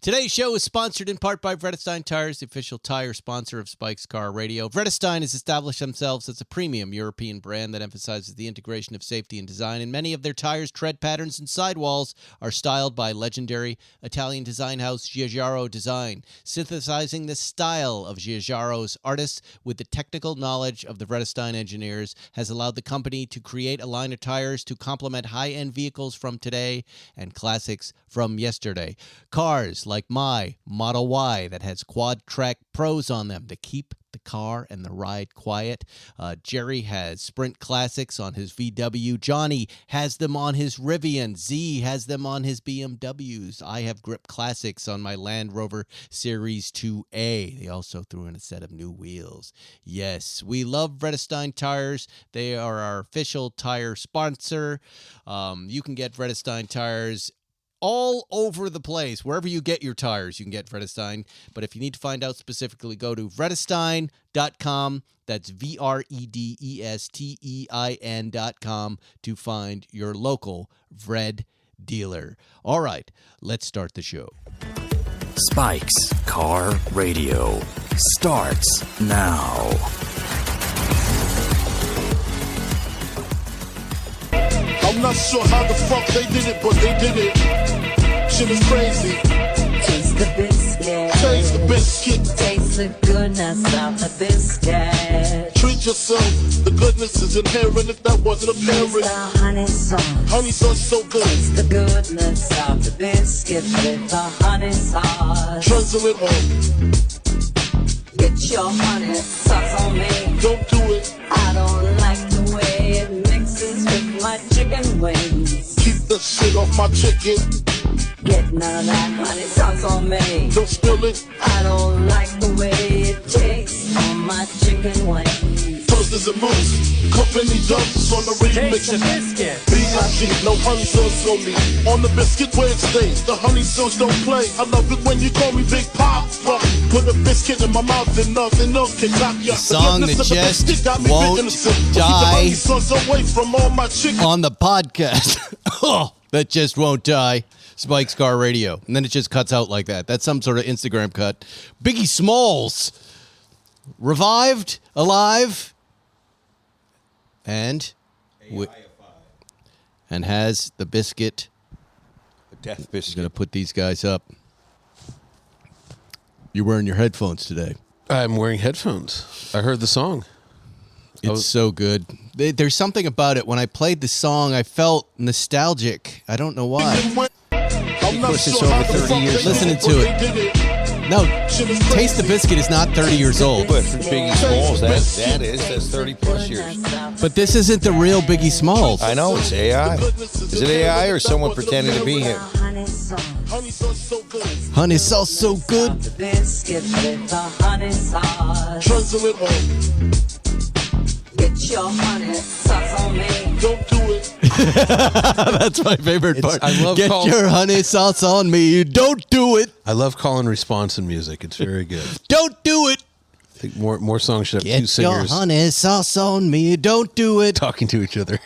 Today's show is sponsored in part by Vredestein Tires, the official tire sponsor of Spike's Car Radio. Vredestein has established themselves as a premium European brand that emphasizes the integration of safety and design, and many of their tires' tread patterns and sidewalls are styled by legendary Italian design house Giugiaro Design, synthesizing the style of Giugiaro's artists with the technical knowledge of the Vredestein engineers has allowed the company to create a line of tires to complement high-end vehicles from today and classics from yesterday. Cars like my Model Y that has quad-track pros on them to keep the car and the ride quiet. Jerry has Sprint Classics on his VW. Johnny has them on his Rivian. Z has them on his BMWs. I have Grip Classics on my Land Rover Series 2A. They also threw in a set of new wheels. Yes, we love Vredestein Tires. They are our official tire sponsor. You can get Vredestein Tires all over the place. Wherever you get your tires, you can get Vredestein. But if you need to find out specifically, go to Vredestein.com. That's VREDSTEIN.com to find your local Vred dealer. All right, let's start the show. Spike's Car Radio starts now. I'm not sure how the fuck they did it, but they did it. Shit is crazy. Taste the biscuit. Taste the biscuit. Taste the goodness of the biscuit. Treat yourself. The goodness is inherent if that wasn't apparent. Taste the honey sauce. Honey sauce so good. Taste the goodness of the biscuit with the honey sauce. Drizzle it on. Get your honey sauce on me. Don't do it. I don't like the way it mixes with my chicken wings. Keep the shit off my chicken. Get none of that honey sauce on me. Don't spill it. I don't like the way it tastes on my chicken wings. Toast is a moose. Company dumps on the remix. Taste the biscuit. B.I.G. No honey sauce on me. On the biscuit where it stays. The honey sauce don't play. I love it when you call me Big Papa. Put a biscuit in my mouth and nothing else can knock you. The song that just won't die on the podcast. Oh, that just won't die. Spike's Car Radio. And then it just cuts out like that. That's some sort of Instagram cut. Biggie Smalls. Revived, alive, and has the biscuit. The death I'm biscuit. going to put these guys up. You're wearing your headphones today. I'm wearing headphones. I heard the song. It's so good. There's something about it. When I played the song, I felt nostalgic. I don't know why. I'm not course, it's sure over how the 30 fuck years they Listening did to it, it. but they did it. No, Taste the Biscuit is not 30 years old. But for Biggie Smalls, that's 30 plus years. But this isn't the real Biggie Smalls. I know, it's AI. Is it AI or someone pretending to be him? Honey sauce. Honey sauce so good. Honey sauce so good. The biscuit with the honey sauce. Drizzle it on. Get your honey sauce on me. Don't do it. That's my favorite part. I love Get your honey sauce on me. Don't do it. I love calling response in music. It's very good. Don't do it. I think more songs should have two Get your singers honey sauce on me. Don't do it. talking to each other.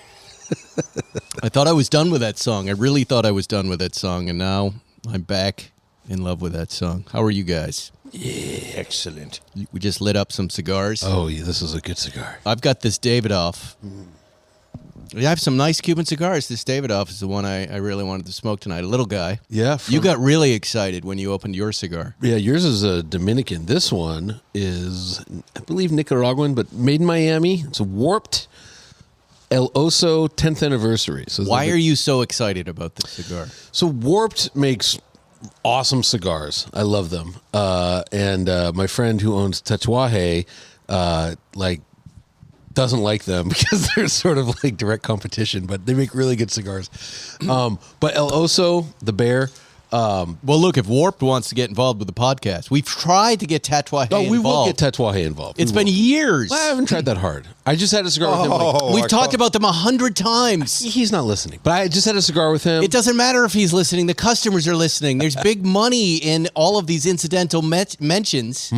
I thought I was done with that song. I really thought I was done with that song, and now I'm back in love with that song. How are you guys? Yeah, excellent. We just lit up some cigars. Oh, yeah, this is a good cigar. I've got this Davidoff. I have some nice Cuban cigars. This Davidoff is the one I really wanted to smoke tonight. A little guy. Yeah. You got really excited when you opened your cigar. Yeah, yours is a Dominican. This one is, I believe, Nicaraguan, but made in Miami. It's a warped El Oso 10th anniversary. So Why are you so excited about this cigar? So Warped makes awesome cigars. I love them. And my friend who owns Tatuaje, doesn't like them because they're sort of like direct competition, but they make really good cigars. But El Oso, the bear. Well, look, if Warped wants to get involved with the podcast, we've tried to get Tatuaje involved. We will get Tatuaje involved. It's been years. Well, I haven't tried that hard. I just had a cigar with him. We've talked about them 100 times. He's not listening, but I just had a cigar with him. It doesn't matter if he's listening. The customers are listening. There's big money in all of these incidental mentions.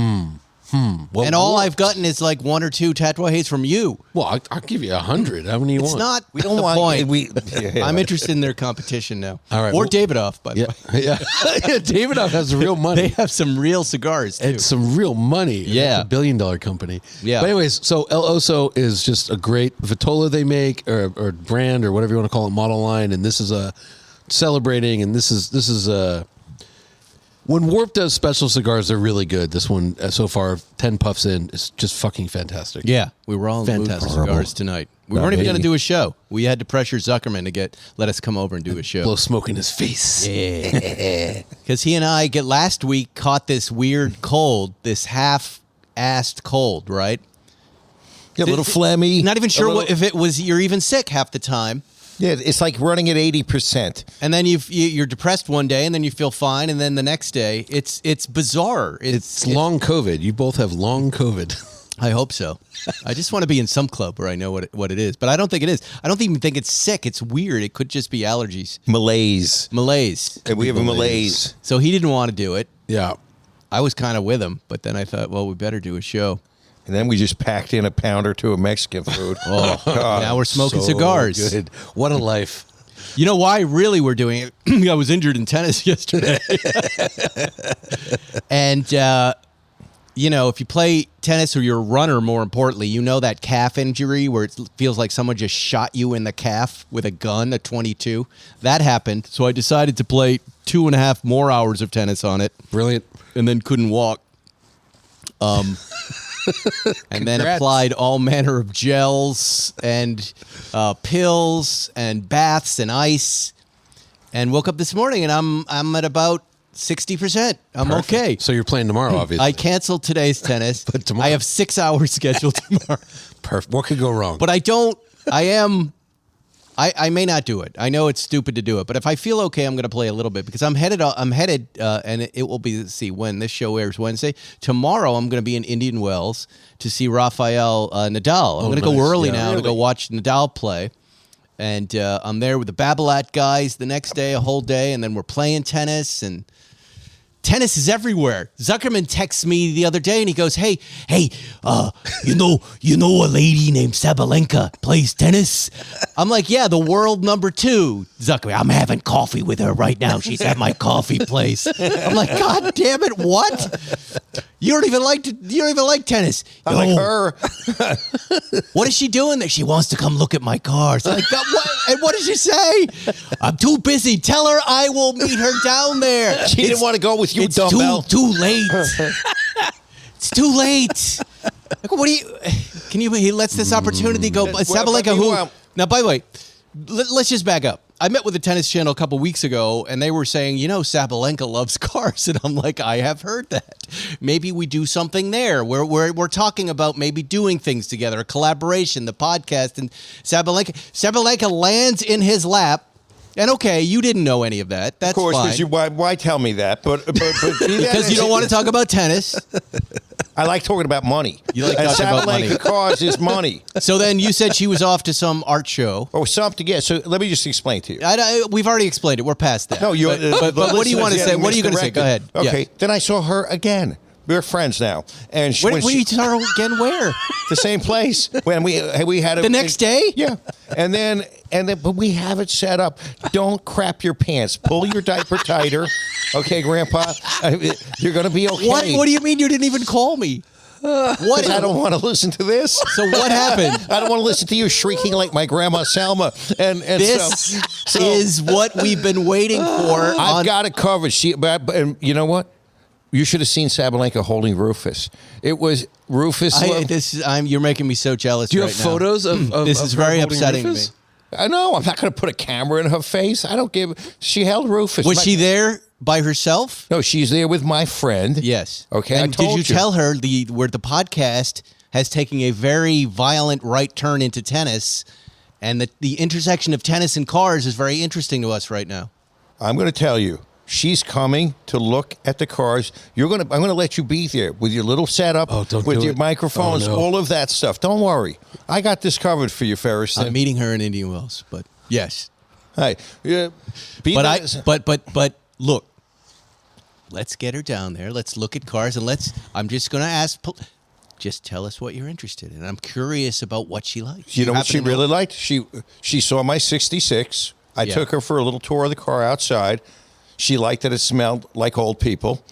Well, and all I've gotten is like 1 or 2 tatuajes from you. Well, I'll give you 100. How many you It's want? not We don't the want point. I'm interested in their competition now. All right, Or well- Davidoff, by the Yeah, way. yeah. Yeah, Davidoff has real money. They have some real cigars, too. And some real money. Yeah. It's a $1 billion company. Yeah. But anyways, so El Oso is just a great Vitola they make, or brand, or whatever you want to call it, model line. And this is a celebrating, and this is when Warp does special cigars, they're really good. This one, so far, 10 puffs in, is just fucking fantastic. Yeah, we were all in the mood for Fantastic. cigars tonight. We Not weren't even me. going to do a show. We had to pressure Zuckerman to let us come over and do a show. Blow smoke in his face. Because he and I last week caught this weird cold, this half-assed cold, right? Yeah, a little phlegmy. Not even a sure little- if it was you're even sick half the time. Yeah, it's like running at 80%. And then you're depressed one day, and then you feel fine, and then the next day, it's bizarre. It's long COVID. You both have long COVID. I hope so. I just want to be in some club where I know what it is, but I don't think it is. I don't even think it's sick. It's weird. It could just be allergies. Malaise. Malaise. We have a malaise. So he didn't want to do it. Yeah. I was kind of with him, but then I thought, well, we better do a show. And then we just packed in a pound or two of Mexican food. Oh, now we're smoking So cigars. Good. What a life. You know why really we're doing it? I was injured in tennis yesterday. And, if you play tennis or you're a runner, more importantly, you know that calf injury where it feels like someone just shot you in the calf with a gun, a .22. That happened. So I decided to play 2.5 more hours of tennis on it. Brilliant. And then couldn't walk. And then Congrats. applied all manner of gels and pills and baths and ice, and woke up this morning and I'm at about 60%. I'm Perfect. okay. So you're playing tomorrow, obviously. I canceled today's tennis. But tomorrow- I have 6 hours scheduled tomorrow. Perfect. What could go wrong? But I may not do it. I know it's stupid to do it, but if I feel okay, I'm going to play a little bit because I'm headed, and it will be, let's see, when this show airs Wednesday. Tomorrow, I'm going to be in Indian Wells to see Rafael Nadal. I'm going to go nice. early Yeah. now to go Really? watch Nadal play. And I'm there with the Babolat guys the next day, a whole day, and then we're playing tennis, and tennis is everywhere. Zuckerman texts me the other day and he goes, hey, you know a lady named Sabalenka plays tennis? I'm like, yeah, the world number 2. Zuckerman, I'm having coffee with her right now. She's at my coffee place. I'm like, God damn it, what? You don't even like tennis. I like her. What is she doing there? She wants to come look at my cars. Like, what? And what did she say? I'm too busy. Tell her I will meet her down there. She didn't want to go with you, It's dumbbell. too late. It's too late. Like, what do you? He lets this opportunity go. Sabalenka, who? meanwhile- Now, by the way, let's just back up. I met with the Tennis Channel a couple weeks ago, and they were saying, Sabalenka loves cars, and I'm like, I have heard that. Maybe we do something there. We're talking about maybe doing things together, a collaboration, the podcast, and Sabalenka lands in his lap. And okay, you didn't know any of that. That's Of course, fine. because why tell me that? But Because you don't want to talk about tennis. I like talking about money. You like and talking about money. Sabalenka cars is money. So then you said she was off to some art show. Or something. Yeah. So let me just explain to you. We've already explained it. We're past that. No, you're. But what do you want to say? What are you going to say? Go ahead. Okay. Yeah. Then I saw her again. We're friends now, and When you saw her again? Where? the same place when we had a, The next day? Yeah, and then but we have it set up. Don't crap your pants. Pull your diaper tighter. Okay, Grandpa, you're gonna be okay. What do you mean you didn't even call me? What? 'Cause I don't want to listen to this. So what happened? I don't want to listen to you shrieking like my grandma Selma. And This so is what we've been waiting for. I've got it covered. And you know what? You should have seen Sabalenka holding Rufus. It was Rufus. You're making me so jealous. Do you right have now. photos of This of is her very holding upsetting Rufus? to me. I know. I'm not going to put a camera in her face. I don't give. She held Rufus. Was she there by herself? No, she's there with my friend. Yes. Okay, I And told did you tell her where the podcast has taken a very violent right turn into tennis, and the intersection of tennis and cars is very interesting to us right now? I'm going to tell you. She's coming to look at the cars. I'm going to let you be there with your little setup, Oh, don't with do your it. microphones, Oh, no. all of that stuff. Don't worry. I got this covered for you, Ferris. I'm meeting her in Indian Wells, but yes. Hey, yeah, But look, let's get her down there. Let's look at cars, and I'm just going to ask. Just tell us what you're interested in. I'm curious about what she likes. You know what she really liked? She saw my 66. I Yeah. took her for a little tour of the car outside. She liked that it smelled like old people.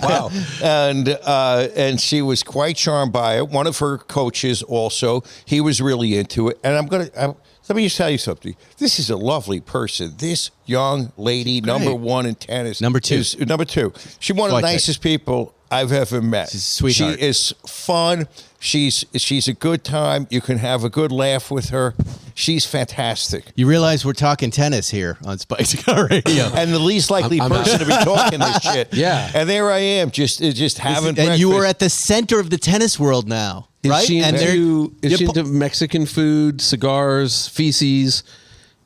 Wow. And she was quite charmed by it. One of her coaches also, he was really into it. And let me just tell you something. This is a lovely person. This young lady, number one in tennis. Number two. Number two. She's one of the nicest people I've ever met. She's a sweetheart. She is fun. She's a good time. You can have a good laugh with her. She's fantastic. You realize we're talking tennis here on Spikes Car Radio. And the least likely person to be talking this shit. Yeah. And there I am, just having breakfast. And you are at the center of the tennis world now, right? Is she into Mexican food, cigars, feces,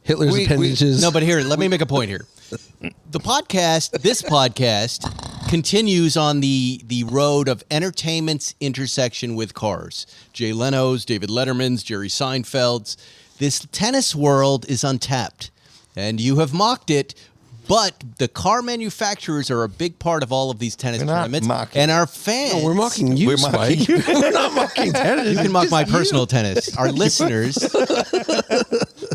Hitler's appendages? No, but here, let me make a point here. This podcast continues on the road of entertainment's intersection with cars. Jay Leno's, David Letterman's, Jerry Seinfeld's. This tennis world is untapped, and you have mocked it, but the car manufacturers are a big part of all of these tennis tournaments. And our fans... No, we're mocking you, Spike. We're not mocking tennis. You can mock my personal tennis. Our listeners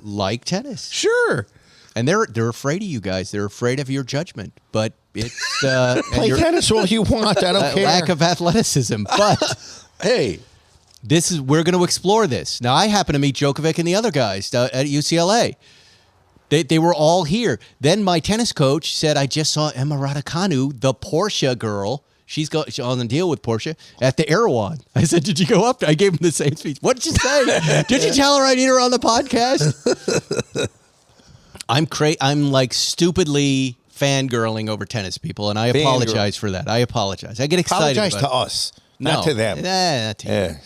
like tennis. Sure. And they're afraid of you guys. They're afraid of your judgment. But it's play tennis all you want. I don't care. Lack of athleticism. But hey, we're going to explore this. Now, I happen to meet Djokovic and the other guys at UCLA. They were all here. Then my tennis coach said, I just saw Emma Raducanu, the Porsche girl. She's on the deal with Porsche at the Erewhon. I said, did you go up? I gave him the same speech. What did you say? Did you tell her I need her on the podcast? I'm like stupidly fangirling over tennis people, and I apologize for that. I apologize. I get excited. Apologize to us, not to them. Not to you.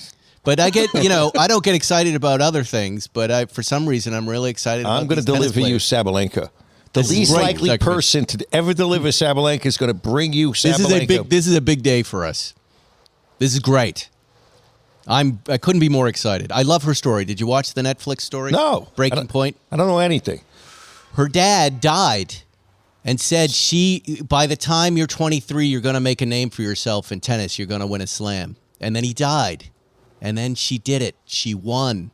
But I get, I don't get excited about other things, but for some reason, I'm really excited about I'm going to deliver you Sabalenka. The least likely person to ever deliver Sabalenka is going to bring you Sabalenka. This is a big day for us. This is great. I couldn't be more excited. I love her story. Did you watch the Netflix story? No. Breaking Point? I don't know anything. Her dad died and said by the time you're 23, you're going to make a name for yourself in tennis. You're going to win a slam. And then he died. And then she did it. She won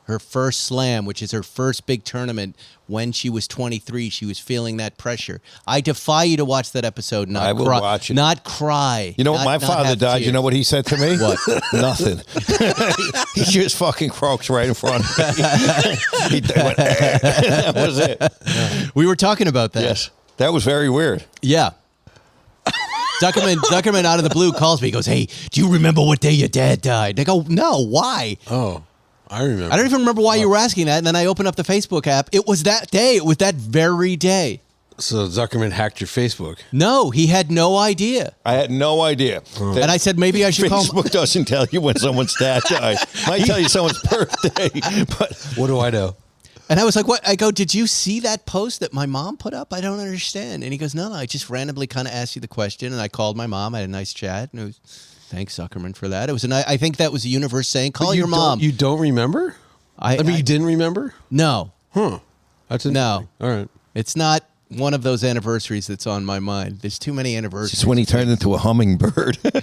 her first slam, which is her first big tournament. When she was 23, she was feeling that pressure. I defy you to watch that episode. I will watch it. Not cry. You know what? My father died. You know what he said to me? What? Nothing. He just fucking croaks right in front of me. He went, that was it. Yeah. We were talking about that. Yes. That was very weird. Yeah. Zuckerman out of the blue calls me. He goes, hey, do you remember what day your dad died? I go, no, why? Oh, I remember. I don't even remember why you were asking that. And then I opened up the Facebook app. It was that day. It was that very day. So Zuckerman hacked your Facebook? No, he had no idea. I had no idea. And I said, maybe I should call him. Facebook doesn't tell you when someone's dad died. Might tell you someone's birthday. But what do I know? And I was like, what? I go, did you see that post that my mom put up? I don't understand. And he goes, no, I just randomly kind of asked you the question. And I called my mom. I had a nice chat. And it was, thanks, Zuckerman, for that. It was I think that was the universe saying, call your mom. You don't remember? I mean, you didn't remember? No. Huh. That's no. All right. It's not one of those anniversaries that's on my mind. There's too many anniversaries. It's when he turned into a hummingbird. But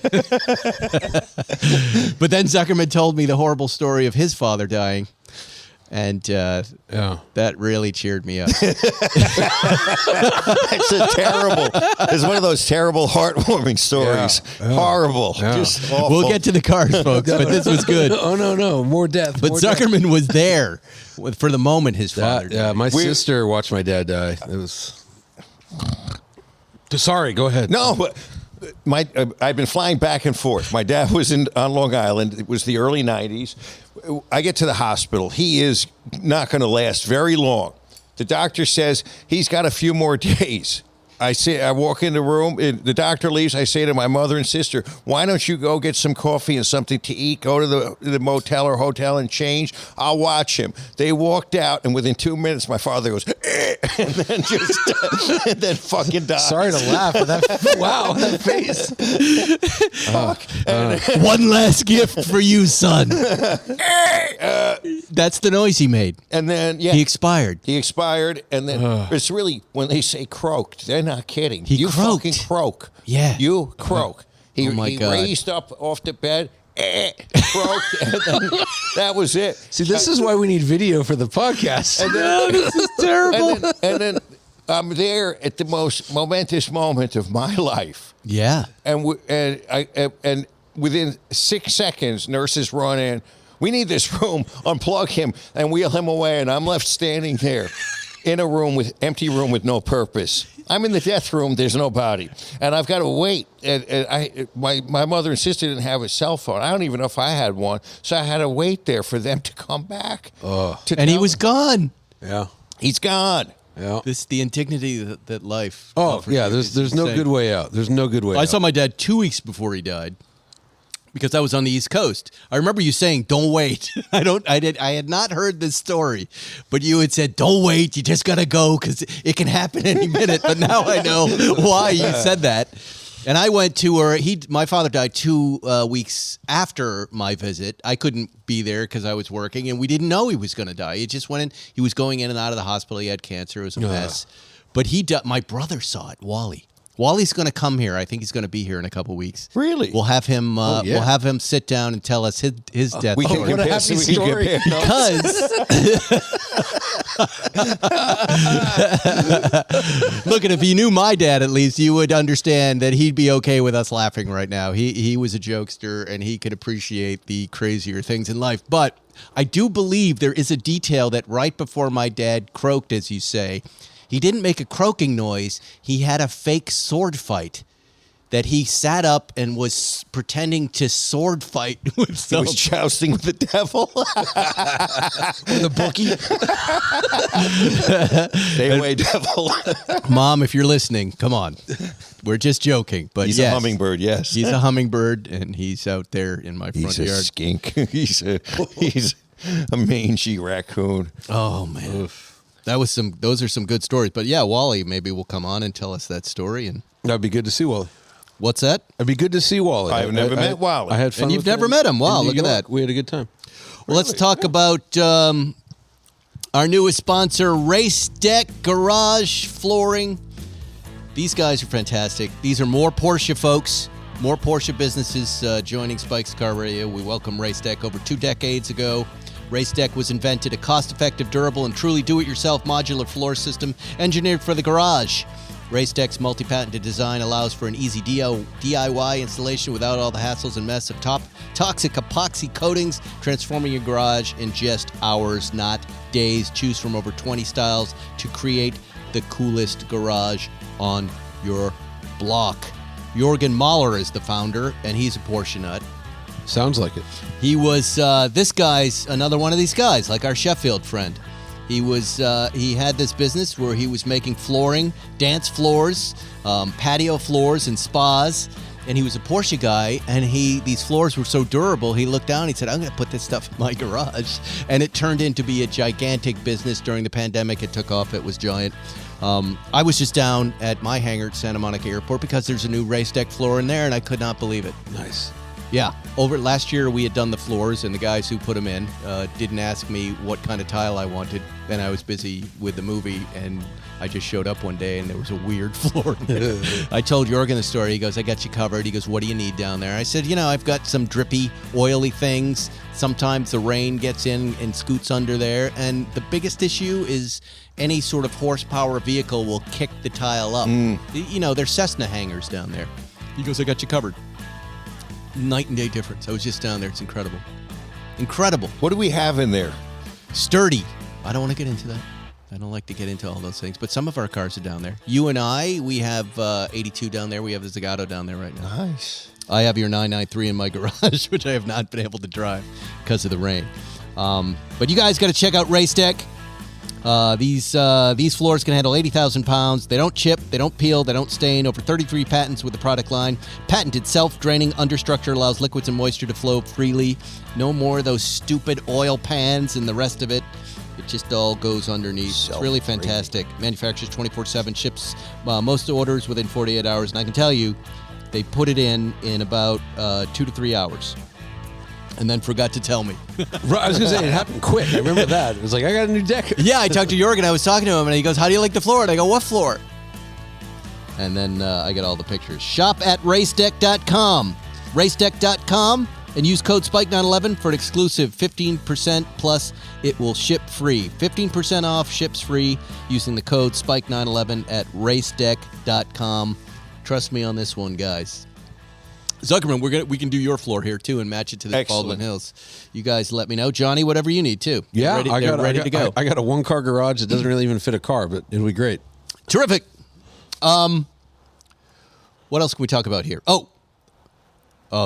then Zuckerman told me the horrible story of his father dying. And that really cheered me up. It's one of those terrible, heartwarming stories. Yeah. Horrible. Yeah. Just awful. We'll get to the cars, folks, but this was good. Oh, no. More death. But Zuckerman was there for the moment his father died. Yeah, my sister watched my dad die. It was... Sorry, go ahead. No, I've been flying back and forth. My dad was on Long Island. It was the early 90s. I get to the hospital. He is not going to last very long. The doctor says he's got a few more days. I walk in the room. The doctor leaves. I say to my mother and sister, why don't you go get some coffee and something to eat? Go to the motel or hotel and change. I'll watch him. They walked out, and within 2 minutes, my father goes, and then and then fucking died. Sorry to laugh, but that face. One last gift for you, son. That's the noise he made. And then, he expired. And then it's really, when they say croaked, then not kidding. He you croaked. fucking croak. Yeah. You croak. He, Oh, my he God. raised up off the bed, croaked, and then that was it. See, this is why we need video for the podcast. This is terrible. And then I'm there at the most momentous moment of my life. Yeah. And within 6 seconds, nurses run in. We need this room. Unplug him and wheel him away. And I'm left standing there in a empty room with no purpose. I'm in the death room. There's nobody, and I've got to wait. And my mother and sister didn't have a cell phone. I don't even know if I had one, so I had to wait there for them to come back. And he was gone. Yeah. He's gone. Yeah. The indignity that life. Oh, offers yeah. you is There's no insane. good way out. There's no good way out. I saw my dad 2 weeks before he died because I was on the East Coast. I remember you saying, "Don't wait." I had not heard this story, but you had said, "Don't wait. You just gotta go because it can happen any minute." But now I know why you said that. And I went to where my father died 2 weeks after my visit. I couldn't be there because I was working, and we didn't know he was going to die. He just went in. He was going in and out of the hospital. He had cancer. It was a mess. But he died. My brother saw it. Wally. Wally's going to come here. I think he's going to be here in a couple weeks. Really? We'll have him. yeah. We'll have him sit down and tell us his death We can story. compare. happy We can story. compare notes. Because look, if you knew my dad, at least you would understand that he'd be okay with us laughing right now. He was a jokester and he could appreciate the crazier things in life. But I do believe there is a detail that right before my dad croaked, as you say, he didn't make a croaking noise. He had a fake sword fight. That he sat up and was pretending to sword fight with He some. was jousting with the devil. the bookie. Stay away, devil. Mom, if you're listening, come on. We're just joking. But He's yes, a hummingbird, yes. He's a hummingbird, and he's out there in my front He's a yard. skink. He's a mangy raccoon. Oh man, those are some good stories. But yeah, Wally maybe will come on and tell us that story. And That'd be good to see Wally. what's that? It'd be good to see Wally. I've never met Wally. I had fun. And you've with never him met him. Wow, in New look at York. that. We had a good time. Well, let's talk about our newest sponsor, Race Deck Garage Flooring. These guys are fantastic. These are more Porsche folks, more Porsche businesses joining Spike's Car Radio. We welcome Race Deck over 2 decades ago. Race Deck was invented, a cost-effective, durable, and truly do-it-yourself modular floor system engineered for the garage. Race Deck's multi-patented design allows for an easy DIY installation without all the hassles and mess of toxic epoxy coatings, transforming your garage in just hours, not days. Choose from over 20 styles to create the coolest garage on your block. Jorgen Mahler is the founder, and he's a Porsche nut. Sounds like it. He was this guy's another one of these guys, like our Sheffield friend. He had this business where he was making flooring, dance floors, patio floors, and spas. And he was a Porsche guy, and these floors were so durable. He looked down, and he said, "I'm going to put this stuff in my garage," and it turned into be a gigantic business. During the pandemic, it took off. It was giant. I was just down at my hangar at Santa Monica Airport because there's a new Race Deck floor in there, and I could not believe it. Nice. Yeah, over last year we had done the floors, and the guys who put them in didn't ask me what kind of tile I wanted, and I was busy with the movie, and I just showed up one day, and there was a weird floor in there. I told Jorgen the story. He goes, "I got you covered." He goes, "What do you need down there?" I said, "I've got some drippy, oily things. Sometimes the rain gets in and scoots under there, and the biggest issue is any sort of horsepower vehicle will kick the tile up. They're Cessna hangers down there." He goes, "I got you covered." Night and day difference. I was just down there. It's incredible. Incredible. What do we have in there? Sturdy. I don't want to get into that. I don't like to get into all those things, but some of our cars are down there. You and I, we have 82 down there. We have the Zagato down there right now. Nice. I have your 993 in my garage, which I have not been able to drive because of the rain. But you guys got to check out Race Deck. These floors can handle 80,000 pounds. They don't chip, they don't peel, they don't stain. Over 33 patents with the product line. Patented self-draining understructure allows liquids and moisture to flow freely. No more of those stupid oil pans and the rest of it. It just all goes underneath. It's really fantastic. Manufactures 24/7, ships most orders within 48 hours. And I can tell you, they put it in about 2 to 3 hours. And then forgot to tell me. Right, I was going to say, it happened quick. I remember that. It was like, I got a new deck. Yeah, I talked to Jorgen. I was talking to him, and he goes, "How do you like the floor?" And I go, "What floor?" And then I get all the pictures. Shop at racedeck.com. Racedeck.com and use code SPIKE911 for an exclusive 15% plus it will ship free. 15% off, ships free using the code SPIKE911 at racedeck.com. Trust me on this one, guys. Zuckerman, we can do your floor here too and match it to the Baldwin Hills. You guys let me know. Johnny, whatever you need too. Yeah, they're ready to go. I got a one-car garage that doesn't really even fit a car, but it'll be great. Terrific. What else can we talk about here? Oh,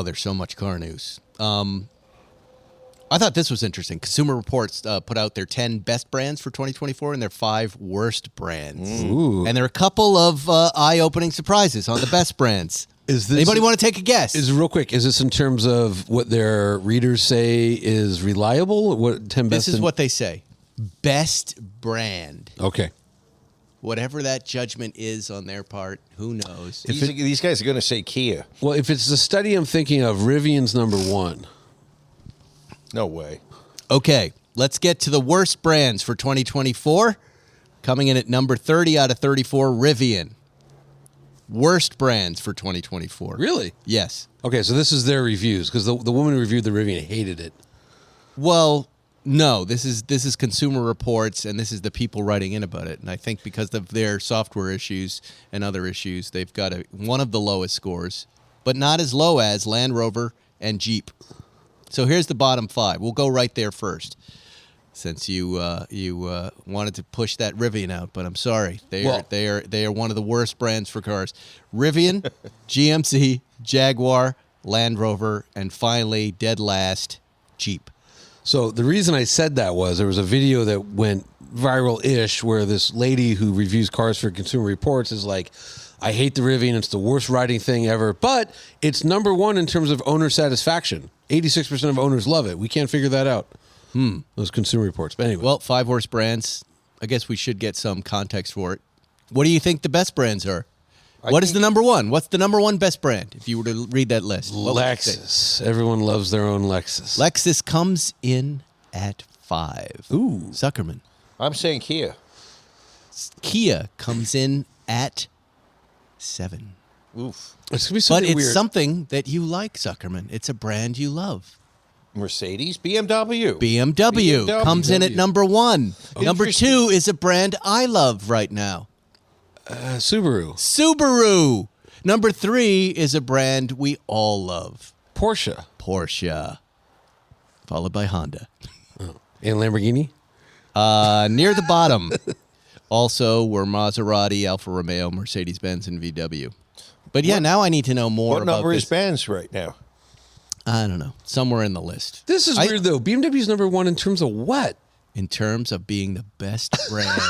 there's so much car news. I thought this was interesting. Consumer Reports put out their 10 best brands for 2024 and their 5 worst brands. Ooh. And there are a couple of eye-opening surprises on the best brands. Anybody want to take a guess? Real quick, is this in terms of what their readers say is reliable? What 10 best? This is what they say. Best brand. Okay. Whatever that judgment is on their part, who knows? These guys are going to say Kia. Well, if it's the study I'm thinking of, Rivian's number 1. No way. Okay, let's get to the worst brands for 2024. Coming in at number 30 out of 34, Rivian. Worst brands for 2024. Really? Yes. Okay, so this is their reviews, because the woman who reviewed the Rivian hated it. Well, no, this is Consumer Reports, and this is the people writing in about it. And I think because of their software issues and other issues, they've got one of the lowest scores, but not as low as Land Rover and Jeep. So here's the bottom 5. We'll go right there first, since you wanted to push that Rivian out. But I'm sorry, they are one of the worst brands for cars. Rivian, GMC, Jaguar, Land Rover, and finally, dead last, Jeep. So the reason I said that was there was a video that went viral-ish where this lady who reviews cars for Consumer Reports is like, I hate the Rivian. It's the worst riding thing ever. But it's number 1 in terms of owner satisfaction. 86% of owners love it. We can't figure that out. Those Consumer Reports. But anyway. Well, 5 worst brands. I guess we should get some context for it. What do you think the best brands are? What is the number 1? What's the number 1 best brand, if you were to read that list? Lexus. Everyone loves their own Lexus. Lexus comes in at 5. Ooh. Zuckerman. I'm saying Kia. Kia comes in at 7. Oof. It's going to be But something it's weird. something that you like, Zuckerman. It's a brand you love. Mercedes, BMW. BMW comes in at number 1. Okay. Number 2 is a brand I love right now. Subaru. Subaru. Number 3 is a brand we all love. Porsche. Porsche. Followed by Honda. And Lamborghini? Near the bottom. Also were Maserati, Alfa Romeo, Mercedes-Benz, and VW. But yeah, now I need to know more What about number this. is Benz right now? I don't know. Somewhere in the list. This is weird, though. BMW's number 1 in terms of what? In terms of being the best brand.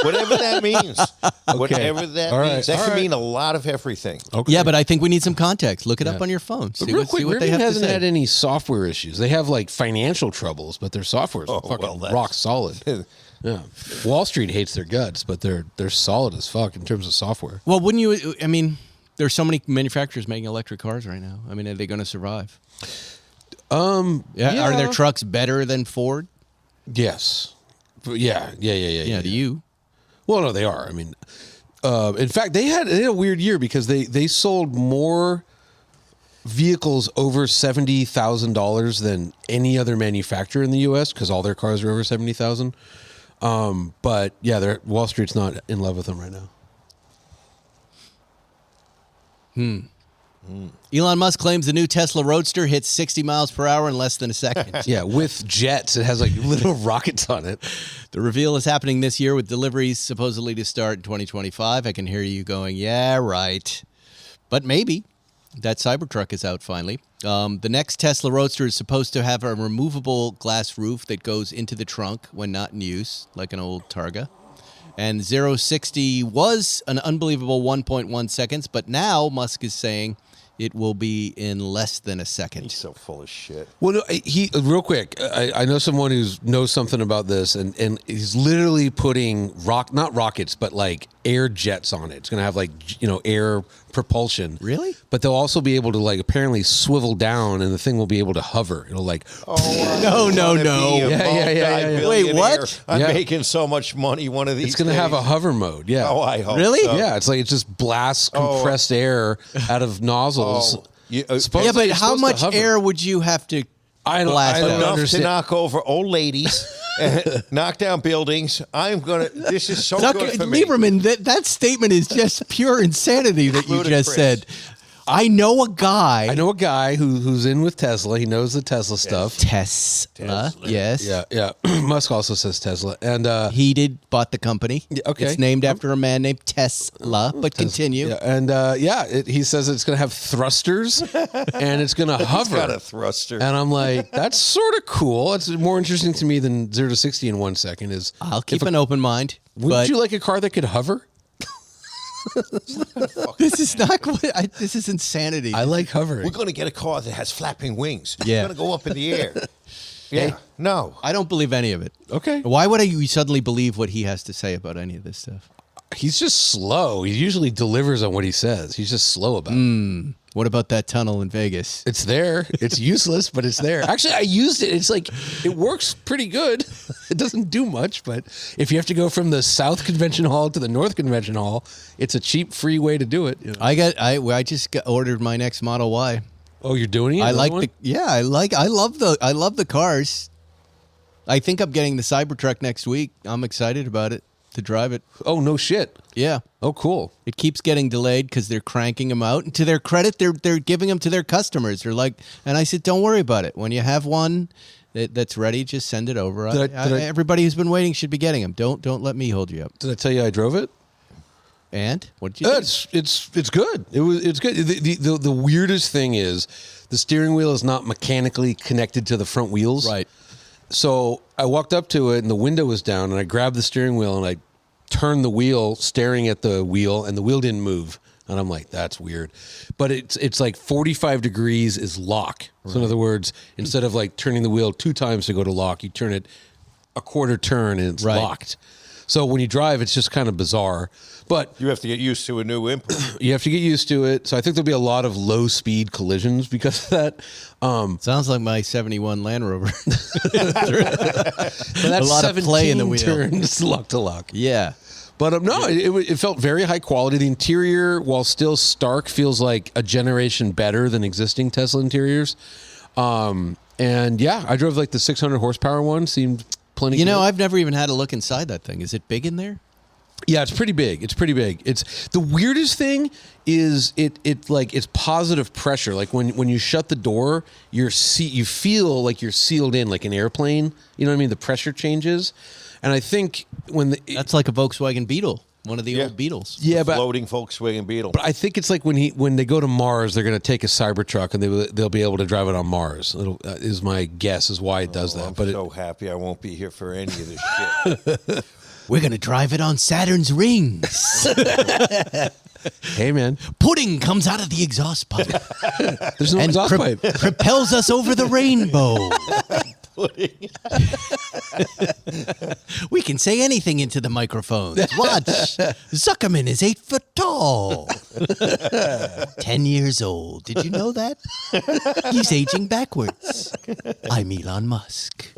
Whatever that means. Whatever that All right. means. That All can right. mean a lot of everything. Okay. Yeah, but I think we need some context. Look it up on your phone. But See real what, quick, see what they Rivian have to hasn't say. had any software issues. They have like financial troubles, but their software is fucking rock solid. Yeah, Wall Street hates their guts, but they're solid as fuck in terms of software. Well, wouldn't you? I mean, there's so many manufacturers making electric cars right now. I mean, are they going to survive? Yeah. Are their trucks better than Ford? Yes. Yeah. Do you? Well, no, they are. I mean, in fact, they had a weird year because they sold more vehicles over $70,000 than any other manufacturer in the U.S. because all their cars are over $70,000. But yeah, Wall Street's not in love with them right now. Elon Musk claims the new Tesla Roadster hits 60 miles per hour in less than a second. Yeah, with jets. It has like little rockets on it. The reveal is happening this year with deliveries supposedly to start in 2025. I can hear you going, yeah, right. But maybe. That Cybertruck is out finally. The next Tesla Roadster is supposed to have a removable glass roof that goes into the trunk when not in use, like an old Targa. And 0-60 was an unbelievable 1.1 seconds, but now Musk is saying it will be in less than a second. He's so full of shit. Well, no, real quick, I know someone who knows something about this, and he's literally putting not rockets, but like air jets on it. It's going to have like, air propulsion. Really? But they'll also be able to like apparently swivel down, and the thing will be able to hover. It'll like, No. Yeah. Wait, what? I'm Yeah. making so much money one of these it's going to have a hover mode. Yeah. Oh, I hope Really? so. Yeah, it's like it just blasts compressed air out of nozzles. Supposedly Yeah, but it's how supposed to much hover. air would you have to I don't blast out? Enough understand. to knock over old ladies, knock down buildings. This is so good for me. Lieberman, that statement is just pure insanity that you just Ludicrous. said. I know a guy. I know a guy who's in with Tesla. He knows the Tesla stuff. Tesla. Yes. Yeah. Musk also says Tesla. And He bought the company. Yeah, okay. It's named after a man named Tesla, but continue. yeah, and he says it's going to have thrusters and it's going to hover. Got a thruster. And I'm like, that's sort of cool. It's more interesting to me than 0 to 60 in 1 second. I'll keep an open mind. Would But you like a car that could hover? this is not. This is insanity. I like hovering. We're going to get a car that has flapping wings. Yeah. It's going to go up in the air. Yeah. No. I don't believe any of it. Okay. Why would you suddenly believe what he has to say about any of this stuff? He's just slow. He usually delivers on what he says. He's just slow about it. What about that tunnel in Vegas? It's there. It's useless, but it's there. Actually, I used it. It's like, it works pretty good. It doesn't do much, but if you have to go from the South Convention Hall to the North Convention Hall, it's a cheap, free way to do it. You know? I just ordered my next Model Y. Oh, you're doing it? I Another like one? I love the cars. I think I'm getting the Cybertruck next week. I'm excited about it to drive it. Oh, no shit. Yeah. Oh, cool. It keeps getting delayed because they're cranking them out. And to their credit, they're giving them to their customers. They're like, and I said, don't worry about it. When you have one that's ready, just send it over. Everybody who's been waiting should be getting them. Don't let me hold you up. Did I tell you I drove it? And what did you think? It's good. It's good. The weirdest thing is the steering wheel is not mechanically connected to the front wheels. Right. So I walked up to it and the window was down and I grabbed the steering wheel and I turned the wheel, staring at the wheel, and the wheel didn't move. And I'm like, that's weird. But it's like 45 degrees is lock. So in other words, instead of like turning the wheel 2 times to go to lock, you turn it a quarter turn and it's locked. So when you drive, it's just kind of bizarre. But You have to get used to a new input. you have to get used to it. So I think there'll be a lot of low-speed collisions because of that. Sounds like my 71 Land Rover. But that's A lot of play in the 17 wheel. turns lock to lock. Yeah. But no, it felt very high quality. The interior, while still stark, feels like a generation better than existing Tesla interiors. And yeah, I drove like the 600 horsepower one. Seemed plenty. You good. know, I've never even had a look inside that thing. Is it big in there? Yeah, it's pretty big. It's pretty big. It's the weirdest thing is it like it's positive pressure. Like when you shut the door, you feel like you're sealed in like an airplane. You know what I mean? The pressure changes, and I think That's like a Volkswagen Beetle, one of the old Beetles. yeah, but Floating Volkswagen Beetle. I think it's like when they go to Mars, they're going to take a Cybertruck and they'll be able to drive it on Mars. Is my guess is why it does that. I'm But so happy I won't be here for any of this shit. We're going to drive it on Saturn's rings. hey man, Pudding comes out of the exhaust pipe there's no and exhaust pipe. propels us over the rainbow. We can say anything into the microphones. Watch. Zuckerman is 8 foot tall. 10 years old. Did you know that? He's aging backwards. I'm Elon Musk.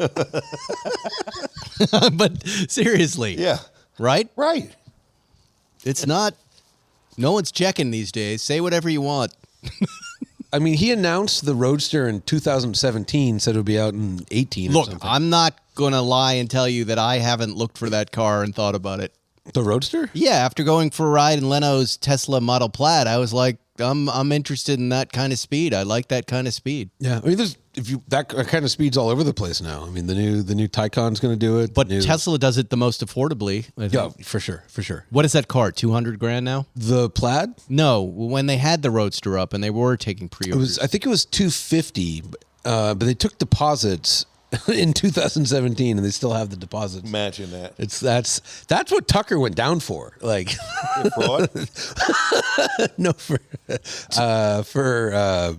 But seriously. Yeah. Right? Right. It's not. No one's checking these days. Say whatever you want. I mean, he announced the Roadster in 2017, said it would be out in 18 or Look, something. I'm not going to lie and tell you that I haven't looked for that car and thought about it. The Roadster? Yeah, after going for a ride in Leno's Tesla Model Plaid, I was like, I'm interested in that kind of speed. I like that kind of speed. Yeah. I mean, that kind of speed's all over the place now. I mean, the new Taycan's going to do it. But New- Tesla does it the most affordably. I think. yeah, for sure. What is that car? $200,000 now? The Plaid? No, when they had the Roadster up and they were taking pre-orders. I think it was $250, but they took deposits in 2017, and they still have the deposits. Imagine that. That's what Tucker went down for. Like, Fraud? no, for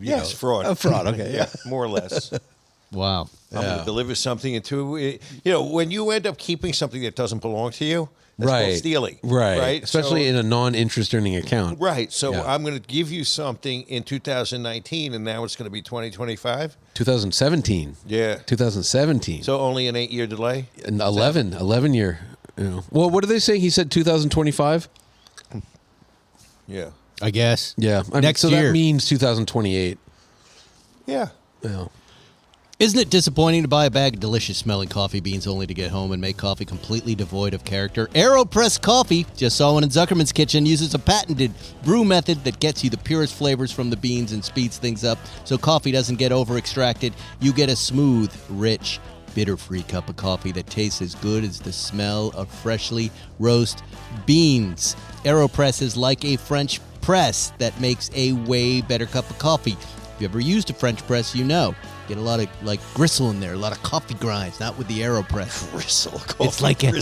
Yes, fraud. fraud. Okay, Yeah, more or less. Wow. I'm going to deliver something into, when you end up keeping something that doesn't belong to you, That's called Right. stealing. Right. Especially So- in a non-interest earning account. Right. So Yeah. I'm going to give you something in 2019, and now it's going to be 2025. 2017. Yeah. 2017. So only an 8-year delay. An 11 year. You know. Well, what are they saying? He said 2025. Yeah. I guess. Yeah. I mean, Next so year. that means 2028. Yeah. Yeah. Isn't it disappointing to buy a bag of delicious smelling coffee beans only to get home and make coffee completely devoid of character? AeroPress Coffee, just saw one in Zuckerman's kitchen, uses a patented brew method that gets you the purest flavors from the beans and speeds things up so coffee doesn't get over-extracted. You get a smooth, rich, bitter-free cup of coffee that tastes as good as the smell of freshly roasted beans. AeroPress is like a French press that makes a way better cup of coffee. If you ever used a French press, you know. Get a lot of like gristle in there, a lot of coffee grinds, not with the AeroPress. Gristle. It's like a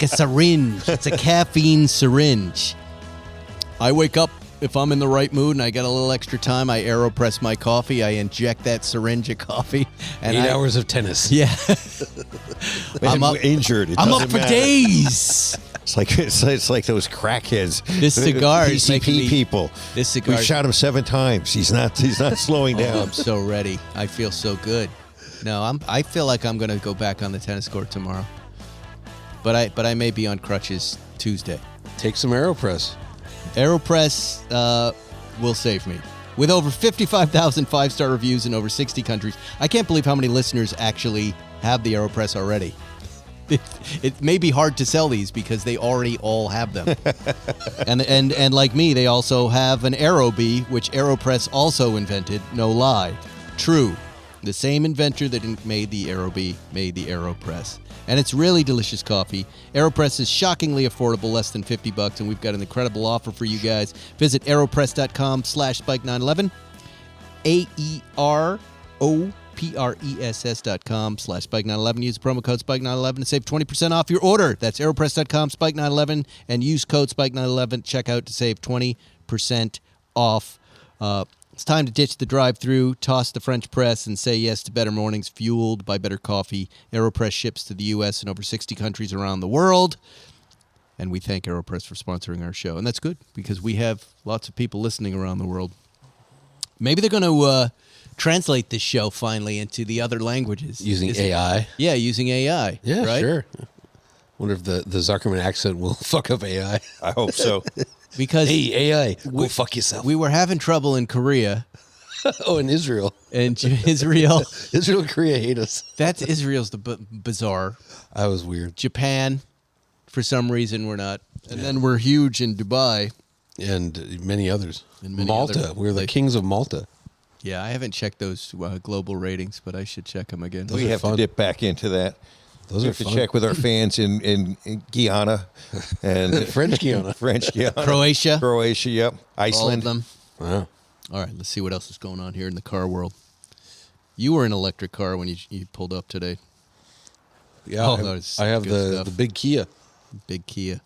syringe. It's a caffeine syringe. I wake up if I'm in the right mood and I got a little extra time, I AeroPress my coffee, I inject that syringe of coffee, and 8 hours of tennis. Yeah. I'm up injured. It I'm up doesn't for matter. days. It's like those crackheads. This cigar is making PCP me- people. this cigar- We shot him 7 times. He's not slowing Oh, down. I'm so ready. I feel so good. No, I feel like I'm going to go back on the tennis court tomorrow. But I may be on crutches Tuesday. Take some AeroPress. AeroPress will save me. With over 55,000 5-star reviews in over 60 countries, I can't believe how many listeners actually have the AeroPress already. It may be hard to sell these because they already all have them. and like me, they also have an AeroBee, which AeroPress also invented. No lie. True. The same inventor that made the AeroBee made the AeroPress. And it's really delicious coffee. AeroPress is shockingly affordable, less than $50, and we've got an incredible offer for you guys. Visit aeropress.com/spike911, AeroPress.com/spike911. Use the promo code spike911 to save 20% off your order. That's aeropress.com/spike911, and use code spike911 checkout to save 20% off. It's time to ditch the drive-through, toss the French press, and say yes to better mornings fueled by better coffee. AeroPress ships to the U.S. and over 60 countries around the world. And we thank AeroPress for sponsoring our show. And that's good because we have lots of people listening around the world. Maybe they're going to translate this show finally into the other languages. Using AI. Yeah, using AI. Yeah, right? sure. Wonder if the Zuckerman accent will fuck up AI. I hope so. Because Hey, AI, go fuck yourself. we were having trouble in Korea Oh, in Israel. and Israel. Israel and Korea hate us. That's Israel's the bizarre. That was weird. Japan, for some reason, we're not. And then we're huge in Dubai. And many others. And many Malta. other We're the places. kings of Malta. Yeah, I haven't checked those global ratings, but I should check them again. We are have fun. to dip back into that. Those we are have to fun. check with our fans in Guyana and French Guiana. French Guyana, Croatia. Croatia, yep, All Iceland. of them. Wow. All right, let's see what else is going on here in the car world. You were in an electric car when you pulled up today. Yeah, Oh, that's I have good the stuff. big Kia. Big Kia.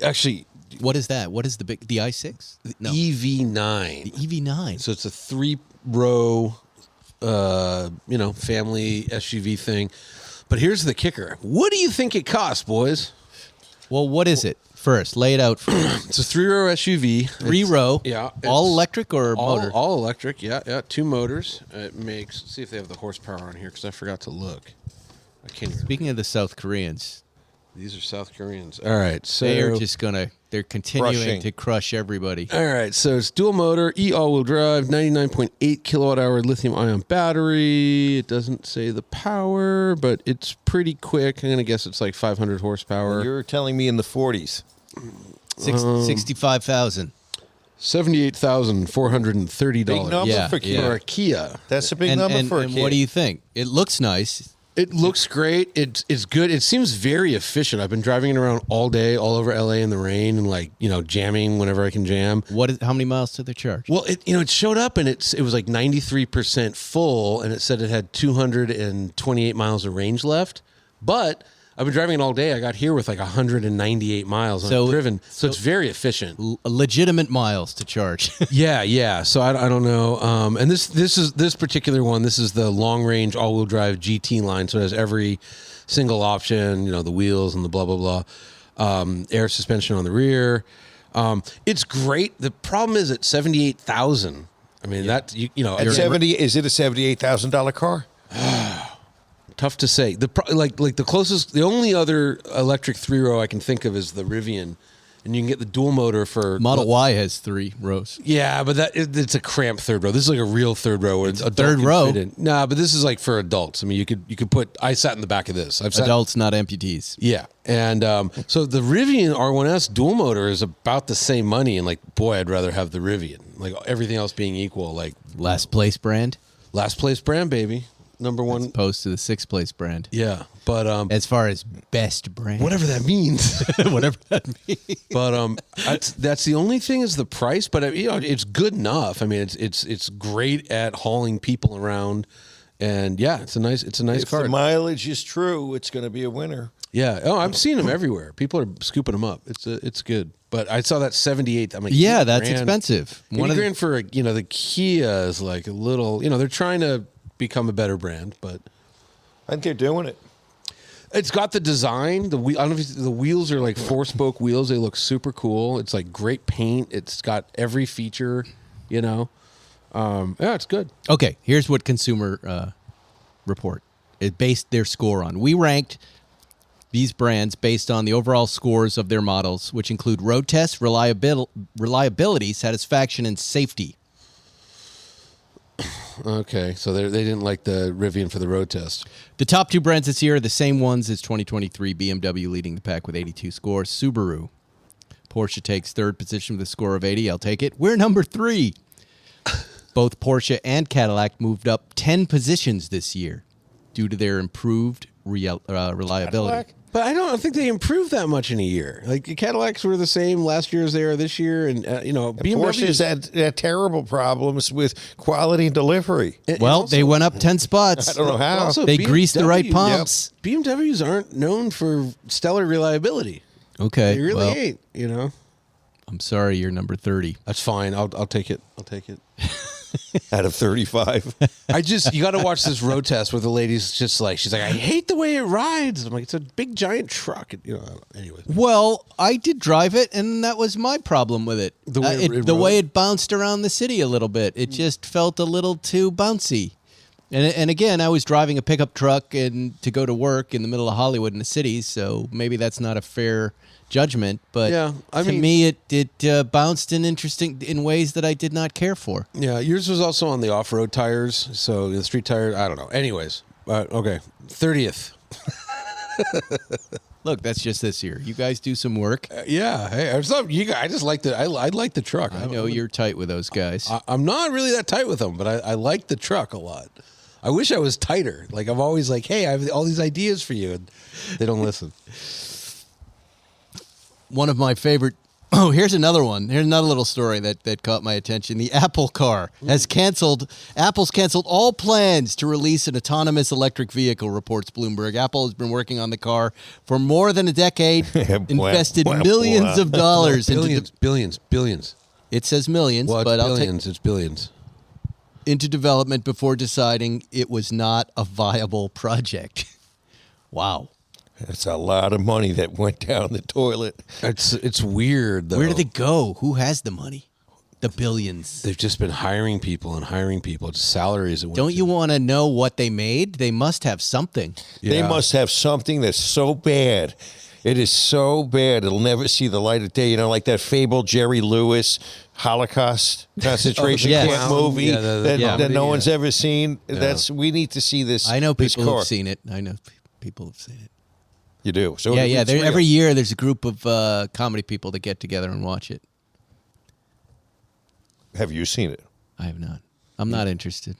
Actually, What is that? What is the i6? No, EV9. the EV9. So it's a 3-row, family SUV thing. But here's the kicker. What do you think it costs, boys? Well, what is it? First, lay it out for me. It's a 3-row SUV. 3-row. Yeah, All it's electric or motor? All electric. Yeah. 2 motors. It makes. Let's see if they have the horsepower on here because I forgot to look. I can't. Even, Speaking of the South Koreans, these are South Koreans. All right, so they're they're continuing Crushing. to crush everybody. All right, so it's dual motor, all-wheel drive, 99.8 kilowatt-hour lithium-ion battery. It doesn't say the power, but it's pretty quick. I'm gonna guess it's like 500 horsepower. You're telling me in the 40s. 65,000. $78,430. Big number Yeah, for Kia. For a Kia. That's a big And, number and, for a and kid. what do you think? It looks nice. It looks great. It's good. It seems very efficient. I've been driving it around all day, all over LA in the rain, and jamming whenever I can jam. How many miles to the charge? Well, it showed up and it was like 93% full, and it said it had 228 miles of range left. But I've been driving it all day. I got here with like 198 miles. So- I've driven, so it's very efficient. Legitimate miles to charge. Yeah. So I don't know. And this particular one. This is the long range all wheel drive GT line. So it has every single option. The wheels and the blah blah blah. air suspension on the rear. It's great. The problem is at 78,000. I mean, that you know, At 70, is it a $78,000 car? tough to say. The closest, the only other electric 3-row I can think of is the Rivian, and you can get the dual motor for Model Y has 3 rows. Yeah, but it's a cramped third row. This is like a real third row. Where It's an a adult third can row. fit in. Nah, but this is like for adults. I mean, you could put. I sat in the back of this. I've sat. Adults, not amputees. Yeah, and so the Rivian R1S dual motor is about the same money, and like, boy, I'd rather have the Rivian. Like everything else being equal, like Last place brand, last place brand, baby, number as one. opposed to the 6th place brand. Yeah, but As far as best brand, whatever that means. whatever that means. But that's the only thing is the price. But you know, it's good enough. I mean, it's great at hauling people around, and yeah, it's a nice If car. the mileage is true, it's going to be a winner. Yeah. Oh, I've seen them everywhere. People are scooping them up. It's good. But I saw that 78. I'm like, Yeah, 80 that's grand. expensive. 80 grand for the Kia is like a little. You know, they're trying to become a better brand, but I think they're doing it. it's got the design. The wheel. I don't know if the wheels are like 4-spoke wheels. They look super cool. It's like great paint. It's got every feature. You know. Yeah, it's good. Okay, here's what Consumer Report it based their score on. We ranked these brands based on the overall scores of their models, which include road test, reliability, satisfaction, and safety. Okay, so they didn't like the Rivian for the road test. The top 2 brands this year are the same ones as 2023. BMW leading the pack with 82 scores. Subaru. Porsche takes 3rd position with a score of 80. I'll take it. We're number 3. Both Porsche and Cadillac moved up 10 positions this year due to their improved reliability. Cadillac? But I don't think they improved that much in a year. Like the Cadillacs were the same last year as they are this year, and Porsche's had terrible problems with quality and delivery. Well, they went up 10 spots. I don't know how. Also, They greased the right BMW pumps. BMWs aren't known for stellar reliability. Okay. They really well, ain't. You know, I'm sorry, you're number 30. that's fine. I'll take it. I'll take it. Out of 35. You got to watch this road test where the lady's just like, she's like, I hate the way it rides. I'm like, it's a big giant truck. You know, anyway. Well, I did drive it, and that was my problem with it. The way it the rode? way it bounced around the city a little bit. It just felt a little too bouncy. And again, I was driving a pickup truck and to go to work in the middle of Hollywood in the city, so maybe that's not a fair judgment. But Yeah, I to mean- me, it bounced in ways that I did not care for. Yeah, yours was also on the off-road tires, so the street tires. I don't know. Anyways, okay, 30th. Look, that's just this year. You guys do some work. Yeah, hey, it's not you guys. I just like the. I like the truck. I know you're tight with those guys. I'm not really that tight with them, but I like the truck a lot. I wish I was tighter. Like I'm always like, hey, I have all these ideas for you, and they don't listen. One of my favorite. Oh, here's another one. Here's another little story that caught my attention. The Apple car has canceled. Apple's canceled all plans to release an autonomous electric vehicle, reports Bloomberg. Apple has been working on the car for more than a decade, invested millions of dollars Billions. It says millions, Well, it's but billions. It's billions. into development before deciding it was not a viable project. Wow. That's a lot of money that went down the toilet. It's weird though. Where do they go? Who has the money? The billions. They've just been hiring people and hiring people. It's salaries. That went Don't to. you want to know what they made? They must have something. They Yeah. must have something that's so bad. It is so bad it'll never see the light of day. You know, like that fabled Jerry Lewis Holocaust concentration yes. camp movie Yeah, that comedy, no one's yeah. ever seen. We need to see this. I know this people car. have seen it. I know people have seen it. You do. So Yeah. it's real. Every year there's a group of comedy people that get together and watch it. Have you seen it? I have not. I'm not interested.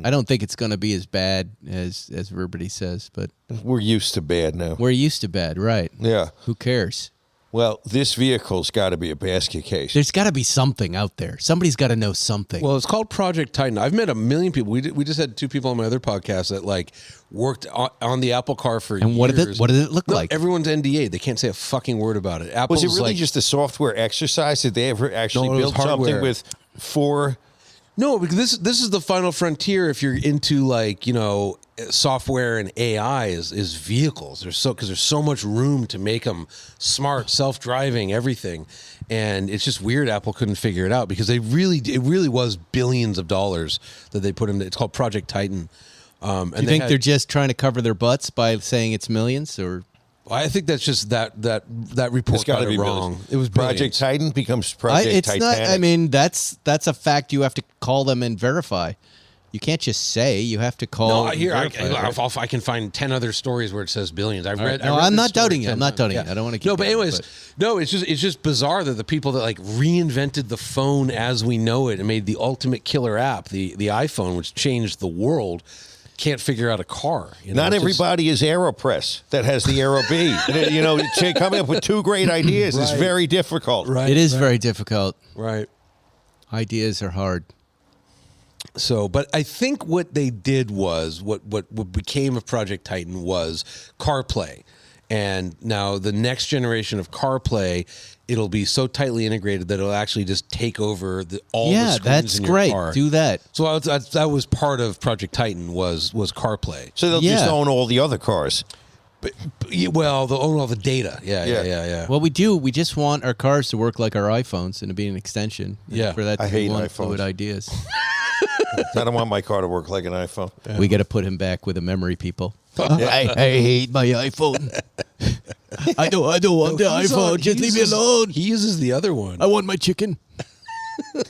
I don't think it's going to be as bad as everybody says, but We're used to bad now. we're used to bad, right? Yeah. Who cares? Well, this vehicle's got to be a basket case. There's got to be something out there. Somebody's got to know something. Well, it's called Project Titan. I've met a million people. We just had 2 people on my other podcast that like worked on the Apple car for and years. what did it look No, like? Everyone's NDA. They can't say a fucking word about it. Apple's Was it really like, just a software exercise? Did they ever actually No, it was build something hardware. with 4? No, because this is the final frontier if you're into like, software and AI is vehicles. There's so much room to make them smart, self-driving, everything, and it's just weird Apple couldn't figure it out because it really was billions of dollars that they put into. It's called Project Titan. Do you think they're just trying to cover their butts by saying it's millions, or? I think that's just that report got it wrong. It was Project billions. Titan becomes Project It's Titanic. not. I mean, that's a fact you have to call them and verify. You can't just say. You have to call. No, here I verify. can find 10 other stories where it says billions. I've read. No, I read I'm this not story doubting you. 10 I'm not times. doubting you. I don't want to keep. No, but going, anyways, no, it's just bizarre that the people that like reinvented the phone as we know it and made the ultimate killer app, the iPhone, which changed the world, can't figure out a car. Not everybody is AeroPress that has the Aero B. Coming up with two great ideas is very difficult. Right. It is very difficult. Right. Ideas are hard. So, but I think what they did was what became of Project Titan was CarPlay. And now the next generation of CarPlay, it'll be so tightly integrated that it'll actually just take over all the screens that's in your great. car. Do that. So that was part of Project Titan was CarPlay. So they'll just own all the other cars. Well, they'll own all the data. Yeah. Well, we do. We just want our cars to work like our iPhones and to be an extension. Yeah. For that I to hate be one iPhones. fluid ideas. I don't want my car to work like an iPhone. We got to put him back with a memory, people. I hate my iPhone. I don't want the iPhone. Just leave me alone. He uses the other one. I want my chicken.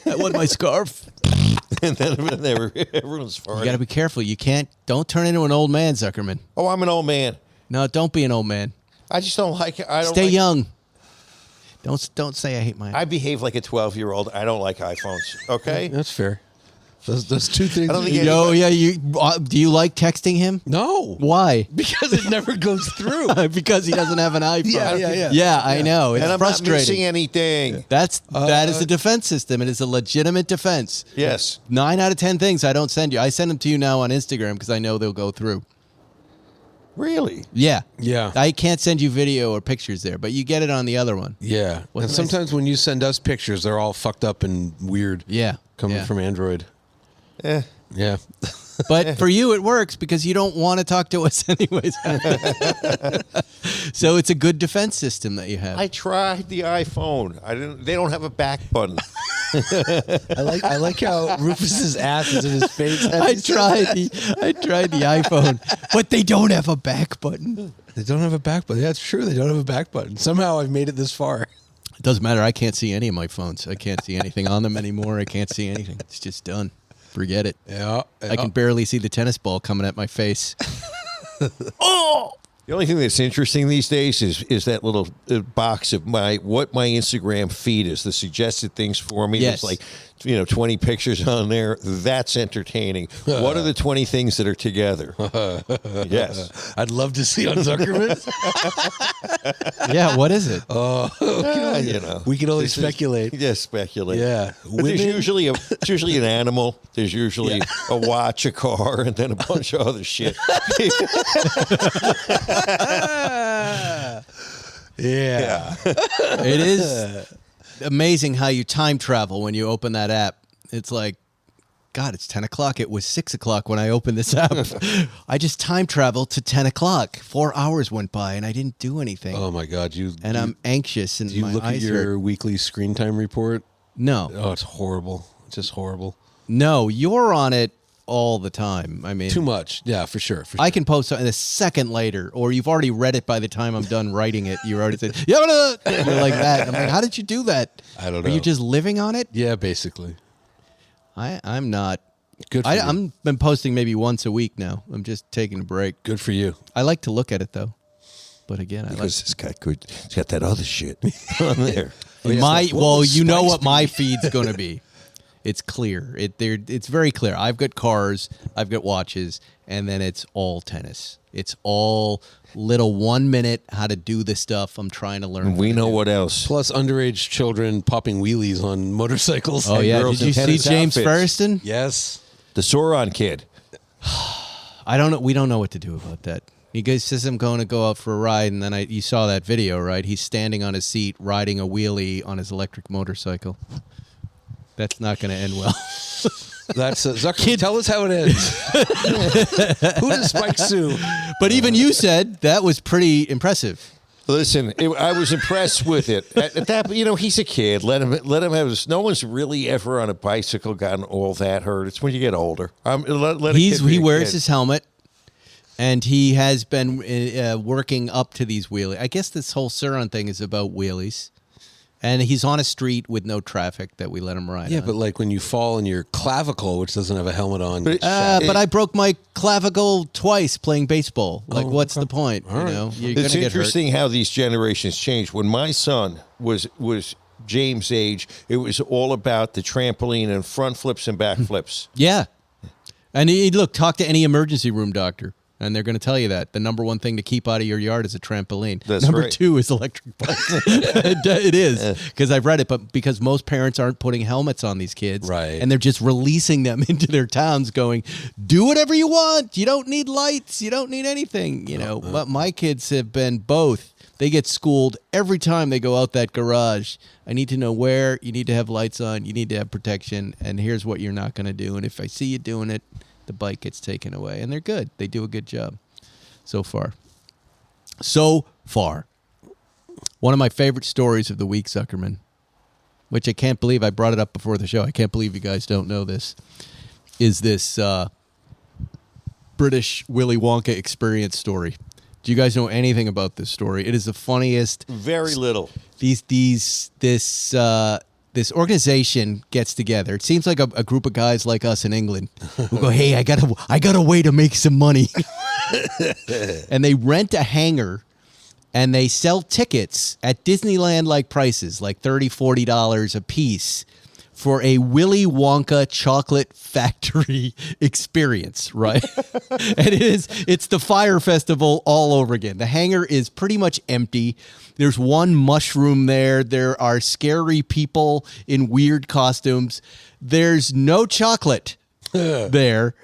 I want my scarf. And then everyone's farting. You got to be careful. Don't turn into an old man, Zuckerman. Oh, I'm an old man. No, don't be an old man. I just don't like it. Stay young. Don't say I hate my. I behave like a 12-year-old. I don't like iPhones. Okay. That's fair. Those two things. I don't think do you like texting him? No. Why? Because it never goes through. Because he doesn't have an iPhone. Yeah. Yeah, I know. It's and I'm frustrating. not missing anything. That is a defense system. It is a legitimate defense. Yes. 9 out of 10 things I don't send you. I send them to you now on Instagram because I know they'll go through. Really? Yeah. Yeah. I can't send you video or pictures there, but you get it on the other one. Yeah. What's And sometimes when you send us pictures, they're all fucked up and weird. Yeah. Coming from Android. Yeah. But for you, it works because you don't want to talk to us anyways. So it's a good defense system that you have. I tried the iPhone. They don't have a back button. I like how Rufus's ass is in his face. I tried the iPhone, but they don't have a back button. They don't have a back button. Yeah, it's true. They don't have a back button. Somehow I've made it this far. It doesn't matter. I can't see any of my phones. I can't see anything on them anymore. I can't see anything. It's just done. Forget it. Yeah. I can barely see the tennis ball coming at my face. The only thing that's interesting these days is that little box of what my Instagram feed is, the suggested things for me. Yes. There's like 20 pictures on there. That's entertaining. What are the 20 things that are together? Yes. I'd love to see on Zuckerman. Yeah, what is it? We can only speculate. Speculate. Yeah. But there's usually an animal. There's usually a watch, a car, and then a bunch of other shit. Yeah. It is amazing how you time travel when you open that app. It's like, God, it's 10 o'clock. It was 6 o'clock when I opened this app. I just time traveled to 10 o'clock. 4 hours went by and I didn't do anything. Oh my God. I'm anxious and do you my look at eyes your hurt. weekly screen time report? No. Oh, it's horrible. It's just horrible. No, you're on it all the time. I mean, Too much. Yeah, for sure. I can post something a second later, or you've already read it by the time I'm done writing it. You already said, yeah, you're like that. I'm like, how did you do that? I don't know. Are you just living on it? Yeah, basically. I'm not. Good for you. I'm been posting maybe once a week now. I'm just taking a break. Good for you. I like to look at it though, but again, Because it's got that other shit on there. you know what my feed's going to be. It's clear. It's very clear. I've got cars, I've got watches, and then it's all tennis. It's all little 1 minute how to do this stuff. I'm trying to learn. We know what else. Plus underage children popping wheelies on motorcycles. Oh yeah, girls did you in see tennis James outfits. Ferriston? Yes. The Sauron kid. I don't know. We don't know what to do about that. He says I'm going to go out for a ride, and then you saw that video, right? He's standing on his seat riding a wheelie on his electric motorcycle. That's not going to end well. That's Zuckerman. Tell us how it ends. Who does Spike sue? But even you said that was pretty impressive. Listen, I was impressed with it. At that, he's a kid. Let him have this. No one's really ever on a bicycle gotten all that hurt. It's when you get older. He wears his helmet, and he has been working up to these wheelies. I guess this whole Suron thing is about wheelies. And he's on a street with no traffic that we let him ride on. Yeah, but like when you fall in your clavicle, which doesn't have a helmet on. But I broke my clavicle twice playing baseball. Like, what's the point? Right. It's interesting how these generations change. When my son was James' age, it was all about the trampoline and front flips and back flips. Yeah. And talk to any emergency room doctor. And they're going to tell you that the number one thing to keep out of your yard is a trampoline. That's number right. 2 is electric bikes. It is, because I've read it, but because most parents aren't putting helmets on these kids. Right. And they're just releasing them into their towns going, do whatever you want. You don't need lights. You don't need anything. But my kids have been both. They get schooled every time they go out that garage. I need to know where. You need to have lights on. You need to have protection. And here's what you're not going to do. And if I see you doing it, the bike gets taken away. And they're good. They do a good job so far. One of my favorite stories of the week, Zuckerman, which I can't believe I brought it up before the show. I can't believe you guys don't know this, is this British Willy Wonka experience story. Do you guys know anything about this story? It is the funniest. Very little. This organization gets together. It seems like a group of guys like us in England who go, hey, I got a way to make some money. And they rent a hangar and they sell tickets at Disneyland-like prices, like $30, $40 a piece, for a Willy Wonka chocolate factory experience, right? And it's the Fire Festival all over again. The hangar is pretty much empty. There's one mushroom there. There are scary people in weird costumes. There's no chocolate there.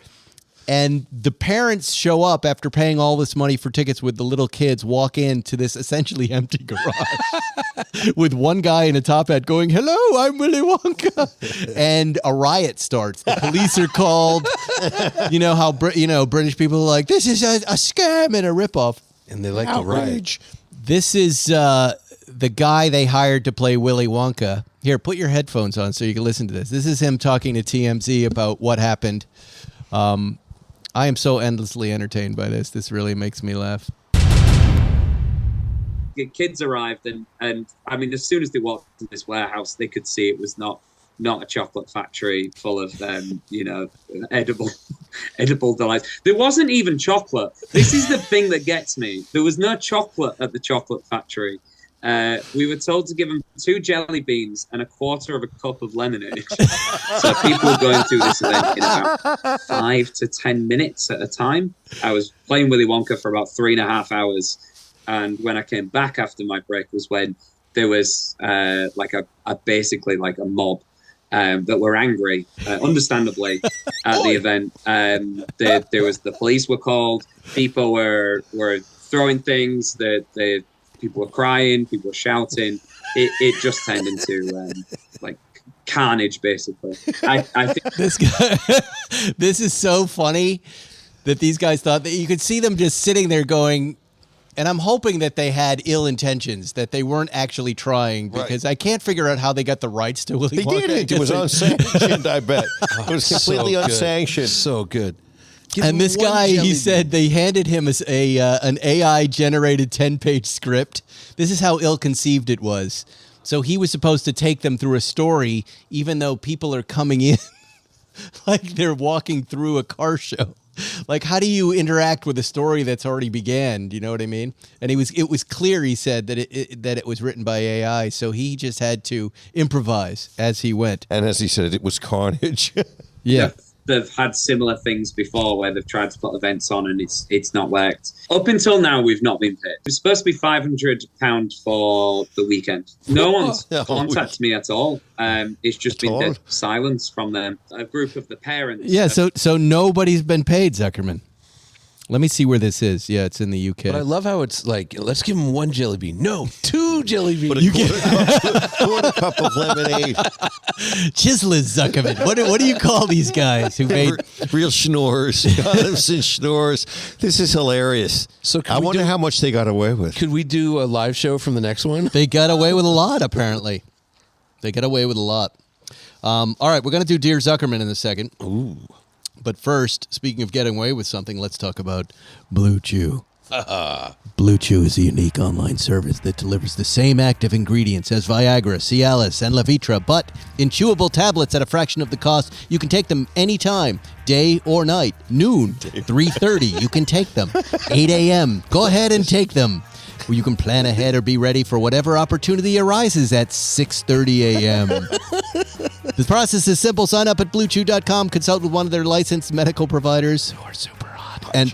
And the parents show up after paying all this money for tickets with the little kids, walk into this essentially empty garage with one guy in a top hat going, hello, I'm Willy Wonka. And a riot starts. The police are called. You know how British people are like, this is a scam and a ripoff. And they like to riot. This is the guy they hired to play Willy Wonka. Here, put your headphones on so you can listen to this. This is him talking to TMZ about what happened. I am so endlessly entertained by this. This really makes me laugh. The kids arrived, and I mean, as soon as they walked into this warehouse, they could see it was not a chocolate factory full of edible delights. There wasn't even chocolate. This is the thing that gets me. There was no chocolate at the chocolate factory. We were told to give them 2 jelly beans and a quarter of a cup of lemonade. So people were going through this event in about 5 to 10 minutes at a time. I was playing Willy Wonka for about 3.5 hours. And when I came back after my break was when there was basically a mob that were angry, understandably, at the event. There was the police were called. People were throwing things. People were crying, people were shouting. It just turned into carnage, basically. I think this is so funny that these guys thought that you could see them just sitting there going, and I'm hoping that they had ill intentions, that they weren't actually trying, because I can't figure out how they got the rights to Willy Wonka. They didn't. It was unsanctioned, I bet. It was completely unsanctioned. So good. And this guy, he said they handed him an AI-generated 10-page script. This is how ill-conceived it was. So he was supposed to take them through a story, even though people are coming in like they're walking through a car show. Like, how do you interact with a story that's already began? Do you know what I mean? And it was clear, he said, that it was written by AI, so he just had to improvise as he went. And as he said, it was carnage. Yeah. They've had similar things before where they've tried to put events on and it's not worked. Up until now, we've not been paid. It's supposed to be £500 for the weekend. No one's contacted me at all. It's just been dead silence from them. A group of the parents. Yeah, so nobody's been paid, Zuckerman. Let me see where this is. Yeah, it's in the UK. But I love how it's like, let's give him 1 jelly bean. No, 2 jelly beans. But a quarter cup of lemonade. Chislers, Zuckerman. What do you call these guys who made... Real schnorrs. Jonathan schnorrs. This is hilarious. So I wonder how much they got away with. Could we do a live show from the next one? They got away with a lot, apparently. They got away with a lot. All right, we're going to do Dear Zuckerman in a second. Ooh. But first, speaking of getting away with something, let's talk about Blue Chew. Blue Chew is a unique online service that delivers the same active ingredients as Viagra, Cialis, and Levitra, but in chewable tablets at a fraction of the cost. You can take them anytime, day or night, noon, 3:30. You can take them, 8 a.m. Go ahead and take them. Or you can plan ahead or be ready for whatever opportunity arises at 6:30 a.m. The process is simple. Sign up at BlueChew.com. Consult with one of their licensed medical providers who are super hot. And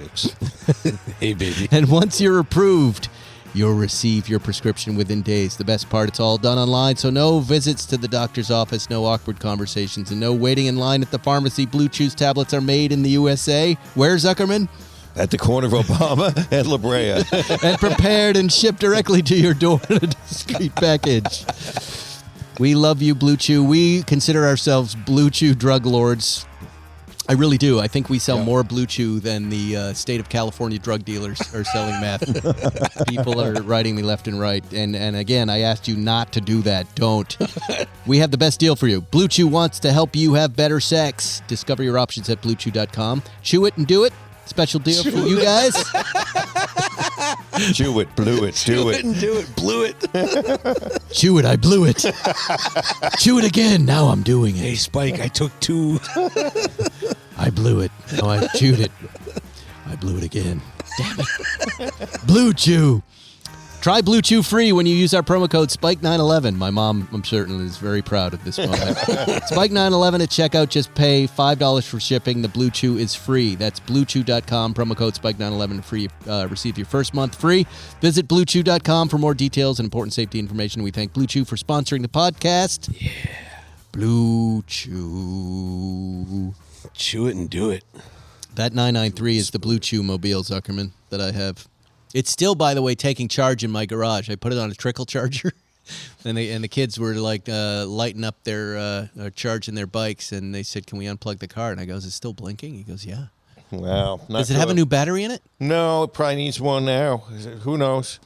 Hey, baby. and once you're approved, you'll receive your prescription within days. The best part, it's all done online, so no visits to the doctor's office, no awkward conversations, and no waiting in line at the pharmacy. Blue Chew's tablets are made in the USA. Where, Zuckerman? At the corner of Obama and La Brea. And prepared and shipped directly to your door in a discreet package. We love you, Blue Chew. We consider ourselves Blue Chew drug lords. I really do. I think we sell more Blue Chew than the state of California drug dealers are selling meth. People are writing me left and right. And again, I asked you not to do that. Don't. We have the best deal for you. Blue Chew wants to help you have better sex. Discover your options at BlueChew.com. Chew it and do it. Special deal for you guys. Chew it, blew it, do it. Didn't do it, blew it. Chew it, I blew it. Chew it again, now I'm doing it. Hey, Spike, I took 2. I blew it. Now I chewed it. I blew it again. Damn it. Blue Chew. Try Blue Chew free when you use our promo code SPIKE911. My mom, I'm certain, is very proud of this moment. SPIKE911 at checkout. Just pay $5 for shipping. The Blue Chew is free. That's BlueChew.com. Promo code SPIKE911 free. Receive your first month free. Visit BlueChew.com for more details and important safety information. We thank Blue Chew for sponsoring the podcast. Yeah. Blue Chew. Chew it and do it. That 993 is the Blue Chew mobile, Zuckerman, that I have. It's still, by the way, taking charge in my garage. I put it on a trickle charger, and the kids were like lighting up their charging their bikes, and they said, "Can we unplug the car?" And I goes, "Is it still blinking?" He goes, "Yeah." Wow. Does it have a new battery in it? No, it probably needs one now. Who knows?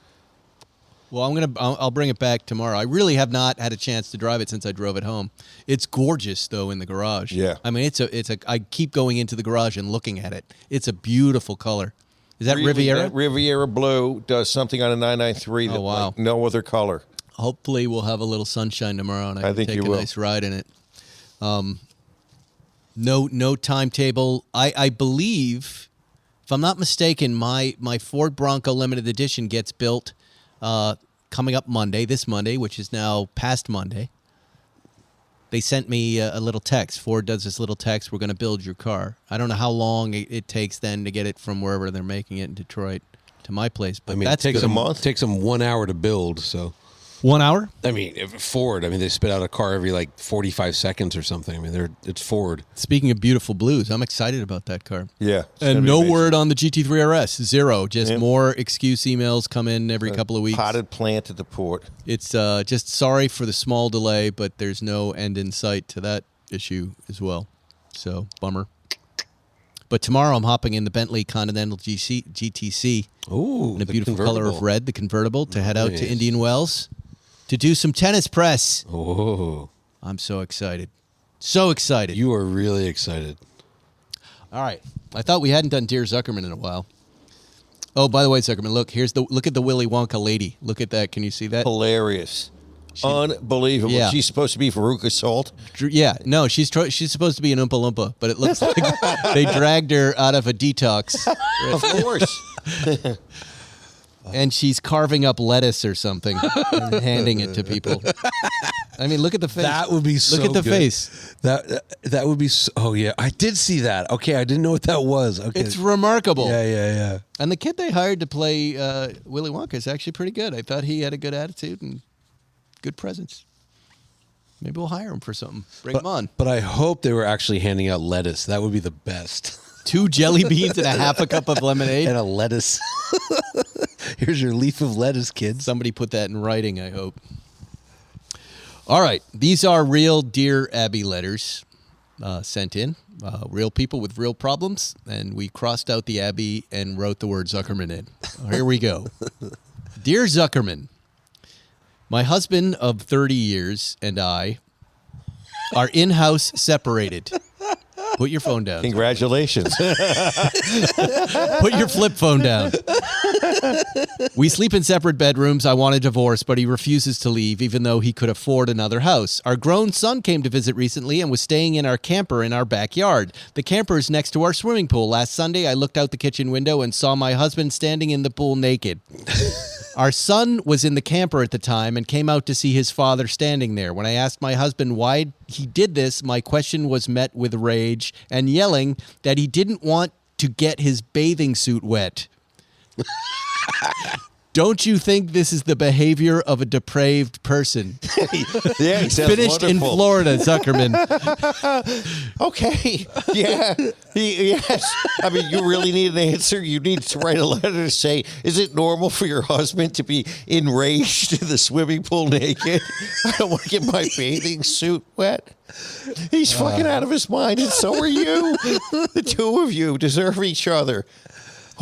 Well, I'll bring it back tomorrow. I really have not had a chance to drive it since I drove it home. It's gorgeous though in the garage. Yeah. I mean, I keep going into the garage and looking at it. It's a beautiful color. Is that Really, Riviera? that Riviera Blue does something on a 993 that wow. like no other color. Hopefully we'll have a little sunshine tomorrow and I can think take you a will. nice ride in it. No timetable. I believe, if I'm not mistaken, my Ford Bronco Limited Edition gets built coming up this Monday, which is now past Monday. They sent me a little text. Ford does this little text, we're going to build your car. I don't know how long it takes then to get it from wherever they're making it in Detroit to my place. But I mean, that's it takes good. a month. It takes them 1 hour to build, so. 1 hour? I mean, Ford, they spit out a car every like 45 seconds or something. I mean, it's Ford. Speaking of beautiful blues, I'm excited about that car. Yeah. it's gonna And be no amazing. word on the GT3 RS. Zero. Just Yeah. more excuse emails come in every couple of weeks. Potted plant at the port. It's just sorry for the small delay, but there's no end in sight to that issue as well. So, bummer. But tomorrow I'm hopping in the Bentley Continental GTC Ooh, in a the beautiful color of convertible. red, the convertible, to head out to Nice. Indian Wells to do some tennis press. Oh, I'm so excited. So excited. you are really excited. All right. I thought we hadn't done Dear Zuckerman in a while. Oh, by the way, Zuckerman, look at the Willy Wonka lady. Look at that. Can you see that? Hilarious. Unbelievable. Yeah. She's supposed to be Veruca Salt. Yeah, no, she's supposed to be an Oompa Loompa, but it looks like they dragged her out of a detox, Of course. and she's carving up lettuce or something and handing it to people. I mean, look at the face. That would be so Look at the good. face. That would be so, oh yeah, I did see that. Okay, I didn't know what that was. Okay. It's remarkable. yeah. And the kid they hired to play Willy Wonka is actually pretty good. I thought he had a good attitude and good presence. Maybe we'll hire him for something. Bring him on. But I hope they were actually handing out lettuce. That would be the best. 2 jelly beans and a half a cup of lemonade. And a lettuce. Here's your leaf of lettuce, kids. Somebody put that in writing, I hope. All right. These are real Dear Abby letters sent in. Real people with real problems. And we crossed out the Abby and wrote the word Zuckerman in. Here we go. Dear Zuckerman, my husband of 30 years and I are in-house separated. Put your phone down. Congratulations. Put your flip phone down. We sleep in separate bedrooms. I want a divorce, but he refuses to leave, even though he could afford another house. Our grown son came to visit recently and was staying in our camper in our backyard. The camper is next to our swimming pool. Last Sunday, I looked out the kitchen window and saw my husband standing in the pool naked. Our son was in the camper at the time and came out to see his father standing there. When I asked my husband why he did this, my question was met with rage and yelling that he didn't want to get his bathing suit wet. Don't you think this is the behavior of a depraved person? Yeah, he sounds Finished in wonderful. Florida, Zuckerman. Okay. Yeah. Yes. I mean, you really need an answer. You need to write a letter to say, is it normal for your husband to be enraged in the swimming pool naked? I don't want to get my bathing suit wet. He's fucking out of his mind, and so are you. The two of you deserve each other.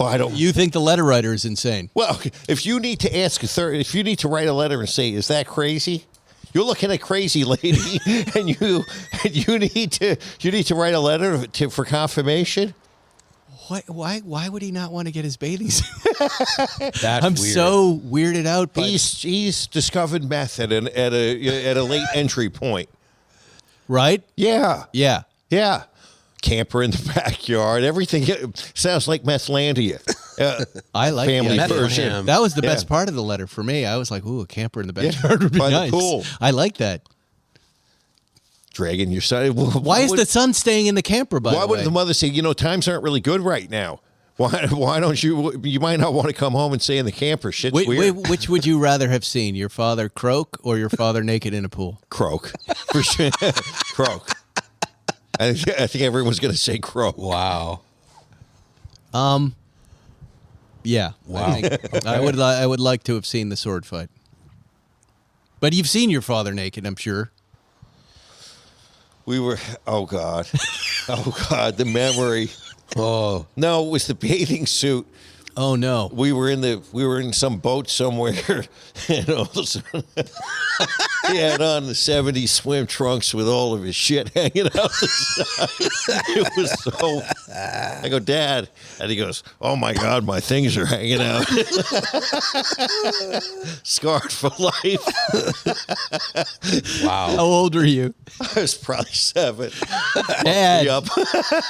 Oh, I don't. You think the letter writer is insane? Well, if you need to ask if you need to write a letter and say, is that crazy? You're looking at crazy lady, and you need to write a letter for confirmation. Why would he not want to get his bathing suit? That's I'm weird. so weirded out by He's discovered meth at a late entry point. right? Yeah, Yeah. camper in the backyard. Everything sounds like Methlandia. I like Family the idea. version. That was the Yeah. best part of the letter for me. I was like, ooh, a camper in the backyard would be by the nice. pool. I like that. Dragging your son. Why is the son staying in the camper, by Why the would way? the mother say, times aren't really good right now? Why don't you might not want to come home and stay in the camper. Shit's weird. Which would you rather have seen, your father croak or your father naked in a pool? Croak. For sure. Croak. I think everyone's going to say croak. Wow. Yeah. Wow. I would like to have seen the sword fight. But you've seen your father naked, I'm sure. We were, oh God, the memory. Oh. No, it was the bathing suit. Oh no. We were in some boat somewhere, and all of a sudden, he had on the '70s swim trunks with all of his shit hanging out the side. It was so. I go, Dad, and he goes, "Oh my God, my things are hanging out." Scarred for life. Wow. How old were you? I was probably 7. Dad. Yup.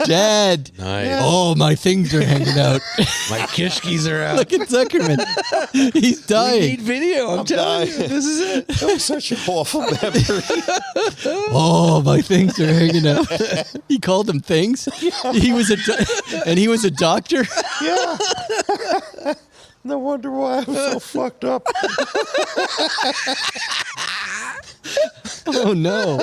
Dad. Nice. Oh, my things are hanging out. My kishkis are out. Look at Zuckerman. He's dying. video. I'm telling dying. you. This is it. It was such an awful memory. Oh, my things are hanging out. He called them things. He was and he was a doctor. Yeah. No wonder why I was so fucked up. Oh no.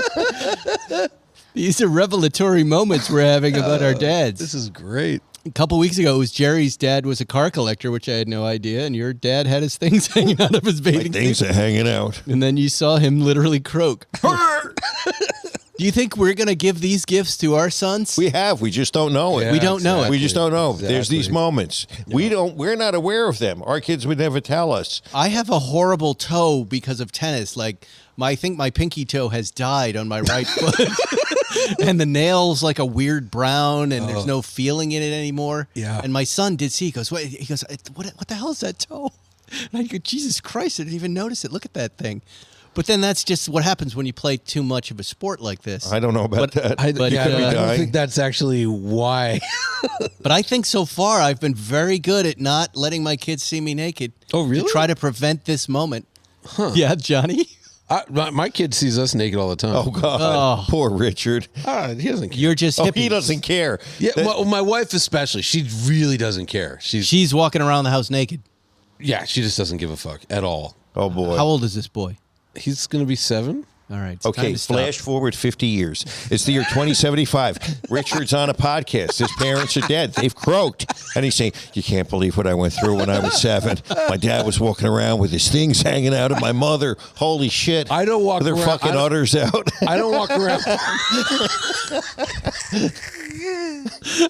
These are revelatory moments we're having about our dads. This is great. A couple weeks ago, it was Jerry's dad was a car collector, which I had no idea, and your dad had his things hanging out of his My bathing things suit. are hanging out. And then you saw him literally croak. Do you think we're going to give these gifts to our sons? We have. We just don't know it. We don't know it. We just don't know. There's these Exactly. moments. We're not aware of them. Our kids would never tell us. I have a horrible toe because of tennis. Like, I think my pinky toe has died on my right foot. And the nail's like a weird brown, and there's no feeling in it anymore. Yeah. And my son did see. He goes, "Wait!" He goes, "What the hell is that toe?" And I go, "Jesus Christ! I didn't even notice it. Look at that thing." But then that's just what happens when you play too much of a sport like this. I don't know about that. I But, don't dying. think that's actually why. But I think so far I've been very good at not letting my kids see me naked. Oh, really? To try to prevent this moment. Huh. Yeah, Johnny? My kid sees us naked all the time. Oh God, Oh. poor Richard. He doesn't care. You're just Oh, hippies. he doesn't care. Yeah, That- well, my wife especially. She really doesn't care. She's walking around the house naked. Yeah, she just doesn't give a fuck at all. oh boy. How old is this boy? He's gonna be 7. All right. It's time Okay, to stop. flash forward 50 years. It's the year 2075. Richard's on a podcast. His parents are dead. They've croaked. And he's saying, you can't believe what I went through when I was 7. My dad was walking around with his things hanging out of my mother. Holy shit. I don't walk with around. their fucking udders out. I don't walk around.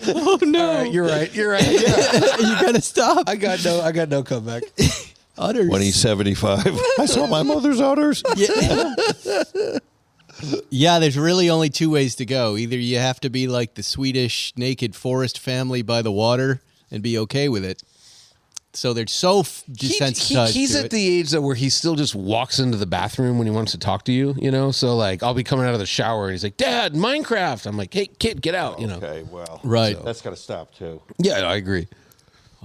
Oh, no. All right, you're right. You're right. Yeah. You got to stop. I got no comeback. Udders. When he's 75. I saw my mother's udders. Yeah, there's really only 2 ways to go. Either you have to be like the Swedish naked forest family by the water and be okay with it. So they're so desensitized He's to at it. the age though where he still just walks into the bathroom when he wants to talk to you, you know? So like I'll be coming out of the shower and he's like, Dad, Minecraft. I'm like, hey, kid, get out, you know? Okay, well. Right. That's got to stop, too. Yeah, I agree.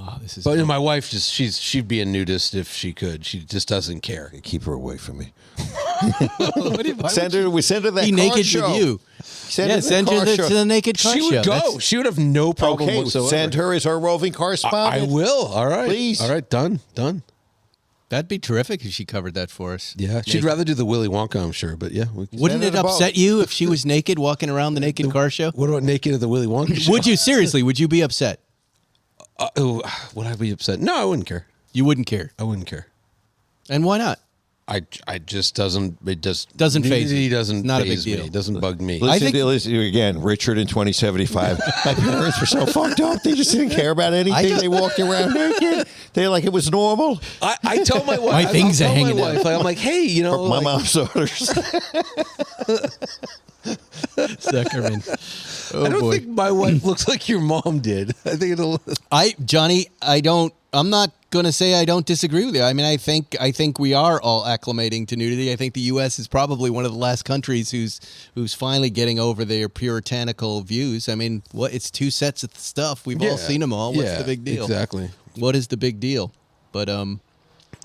Oh, this is But my wife she'd be a nudist if she could. She just doesn't care. Keep her away from me. we Send her that be car naked show. with you. Send her Send her to the naked car She show. would go. That's- She would have no problem Okay, whatsoever. send her as our roving I correspondent. will. All right. Please. All right. Done. That'd be terrific if she covered that for us. Yeah. She'd Naked. rather do the Willy Wonka, I'm sure. But yeah. Wouldn't her it the boat. upset you if she was naked walking around the naked car show? What about naked at the Willy Wonka show? Would you seriously? Would you be upset? Would I be upset? No, I wouldn't care. You wouldn't care. I wouldn't care. And why not? I just doesn't Doesn't faze He you. doesn't Not a big faze me. deal. It doesn't bug me. Listen to again, Richard in 2075. My parents were so fucked up. They just didn't care about anything. They walked around naked. They like it was normal. I tell my wife. My things I'll are tell hanging my out. wife, I'm like, hey, you know, My like, mom's orders. Zuckerman. Oh, I don't boy. think my wife looks like your mom did. I think it'll. Johnny, I'm not going to say I don't disagree with you. I mean, I think we are all acclimating to nudity. I think the U.S. is probably one of the last countries who's finally getting over their puritanical views. I mean, it's 2 sets of stuff. We've all seen them all. What's the big deal? Exactly. What is the big deal? But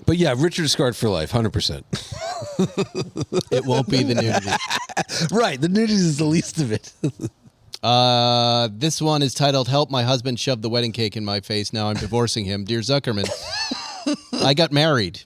yeah, Richard scarred for life, 100%. it won't be the nudity. Right, the nudity is the least of it. This one is titled "Help My Husband Shoved the Wedding Cake in My Face. Now I'm divorcing him." Dear Zuckerman, I got married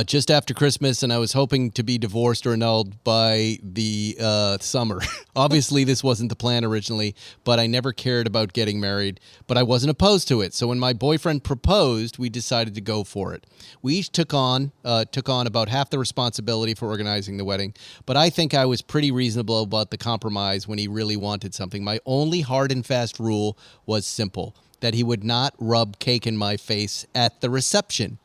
just after Christmas, and I was hoping to be divorced or annulled by the summer. Obviously, this wasn't the plan originally, but I never cared about getting married, but I wasn't opposed to it. So when my boyfriend proposed, we decided to go for it. We each took on about half the responsibility for organizing the wedding, but I think I was pretty reasonable about the compromise when he really wanted something. My only hard and fast rule was simple, that he would not rub cake in my face at the reception.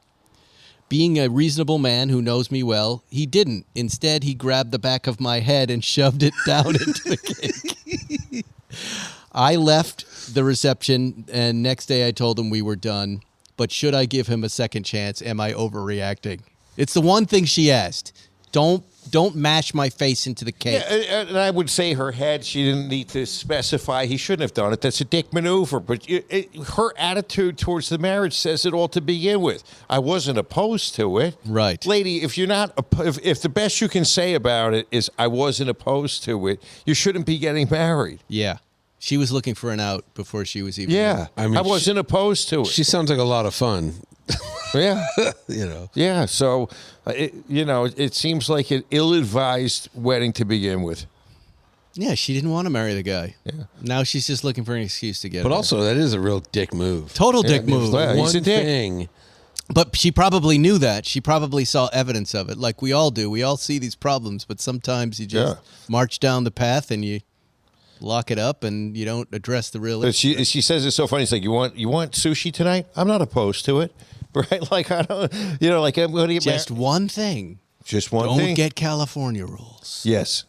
Being a reasonable man who knows me well, he didn't. Instead, he grabbed the back of my head and shoved it down into the cake. I left the reception, and next day I told him we were done. But should I give him a second chance? Am I overreacting? It's the one thing she asked. Don't mash my face into the cake. Yeah, and I would say her head, she didn't need to specify. He shouldn't have done it. That's a dick maneuver. But her attitude towards the marriage says it all to begin with. I wasn't opposed to it. Right. Lady, if you're not, if the best you can say about it is I wasn't opposed to it, you shouldn't be getting married. Yeah. She was looking for an out before she was even... Yeah. I mean, I wasn't opposed to it. She sounds like a lot of fun. Yeah. You know. Yeah. So, it seems like an ill-advised wedding to begin with. Yeah, she didn't want to marry the guy. Yeah. Now she's just looking for an excuse to get But him. also, that is a real dick move. Total dick move. Yeah, he's One a dick. thing. But she probably knew that. She probably saw evidence of it, like we all do. We all see these problems, but sometimes you just march down the path and you lock it up and you don't address the real But issue. she says it's so funny. It's like, you want sushi tonight? I'm not opposed to it. Right? Like, I don't, like, what do you... Just one thing. Just one Don't thing. get California rules. Yes.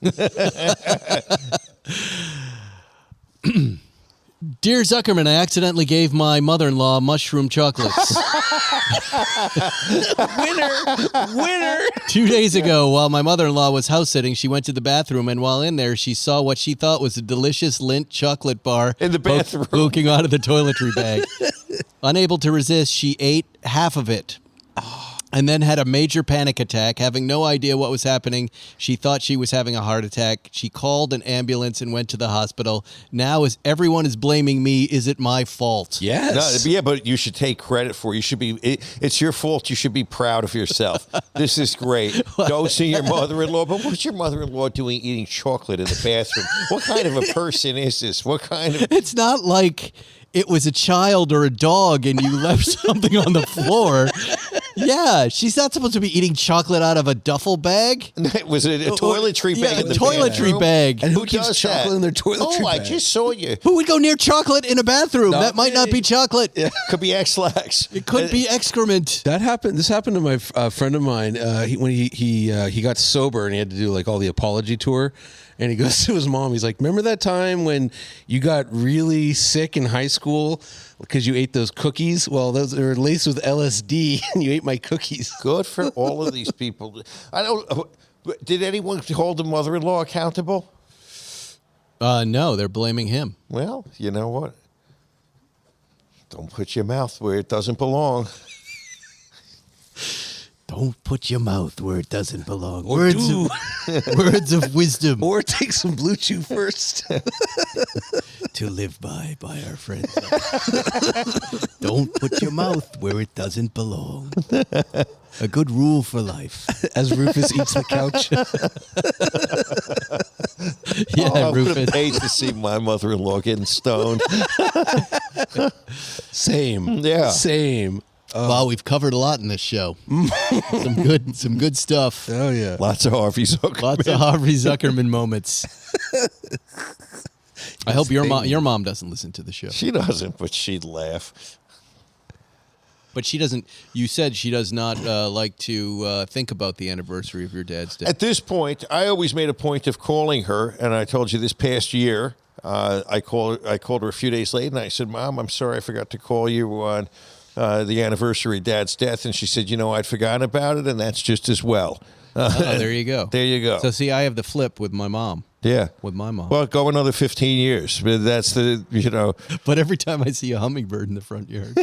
Dear Zuckerman, I accidentally gave my mother-in-law mushroom chocolates. Winner. 2 days ago, while my mother-in-law was house-sitting, she went to the bathroom, and while in there, she saw what she thought was a delicious Lindt chocolate bar In the bathroom. poking out of the toiletry bag. Unable to resist, she ate half of it. and then had a major panic attack, having no idea what was happening. She thought she was having a heart attack. She called an ambulance and went to the hospital. Now, as everyone is blaming me, is it my fault? Yes. No, yeah, but you should take credit for it. You should be. It's your fault. You should be proud of yourself. This is great. Go see your mother-in-law. But what's your mother-in-law doing eating chocolate in the bathroom? What kind of a person is this? What kind of... It's not like it was a child or a dog and you left something on the floor. Yeah, she's not supposed to be eating chocolate out of a duffel bag. Was it a toiletry bag? Yeah, in the a toiletry bathroom? bag. And who Who keeps does chocolate that? in their toiletry Oh, I bag? just saw you. Who would go near chocolate in a bathroom? Not That might not me. be chocolate. Could be X-Lax. It could be excrement. That happened. This happened to my friend of mine. When he got sober and he had to do like all the apology tour, and he goes to his mom. He's like, "Remember that time when you got really sick in high school because you ate those cookies? Well, those are laced with LSD, and you ate my cookies." Good for all of these people. I don't. Did anyone hold the mother-in-law accountable? No, they're blaming him. Well, you know what? Don't put your mouth where it doesn't belong. Don't put your mouth where it doesn't belong. Or Words do. words of wisdom Or take some Blue Chew first. to live by our friends. Don't put your mouth where it doesn't belong. A good rule for life. As Rufus eats the couch. Yeah, I would have Rufus. paid to see my mother-in-law getting stoned. Same. Yeah. Same. Wow, we've covered a lot in this show. some good stuff. Oh yeah. Lots of Harvey Zuckerman. Lots of Harvey Zuckerman moments. I hope your mom doesn't listen to the show. She doesn't, but she'd laugh. But she doesn't. You said she does not like to think about the anniversary of your dad's death. At this point, I always made a point of calling her, and I told you this past year, I called her a few days later, and I said, "Mom, I'm sorry I forgot to call you on the anniversary of Dad's death." And she said, "I'd forgotten about it, and that's just as well." There you go. There you go. So see, I have the flip with my mom. Yeah. With my mom. Well, go another 15 years. But that's the. But every time I see a hummingbird in the front yard.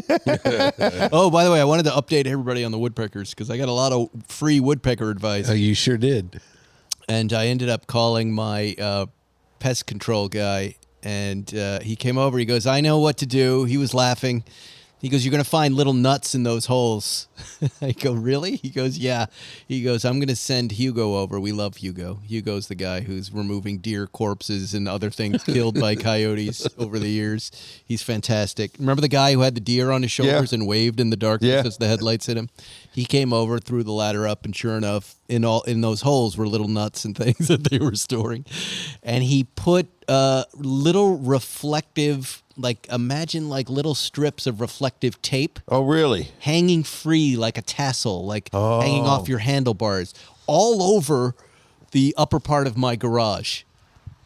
Oh, by the way, I wanted to update everybody on the woodpeckers because I got a lot of free woodpecker advice. Oh, you sure did. And I ended up calling my pest control guy, and he came over. He goes, "I know what to do." He was laughing. He goes, "You're going to find little nuts in those holes." I go, "Really?" He goes, "Yeah." He goes, "I'm going to send Hugo over." We love Hugo. Hugo's the guy who's removing deer corpses and other things killed by coyotes over the years. He's fantastic. Remember the guy who had the deer on his shoulders and waved in the darkness as the headlights hit him? He came over, threw the ladder up, and sure enough, in those holes were little nuts and things that they were storing. And he put little reflective, imagine little strips of reflective tape. Oh, really? Hanging free like a tassel, hanging off your handlebars, all over the upper part of my garage.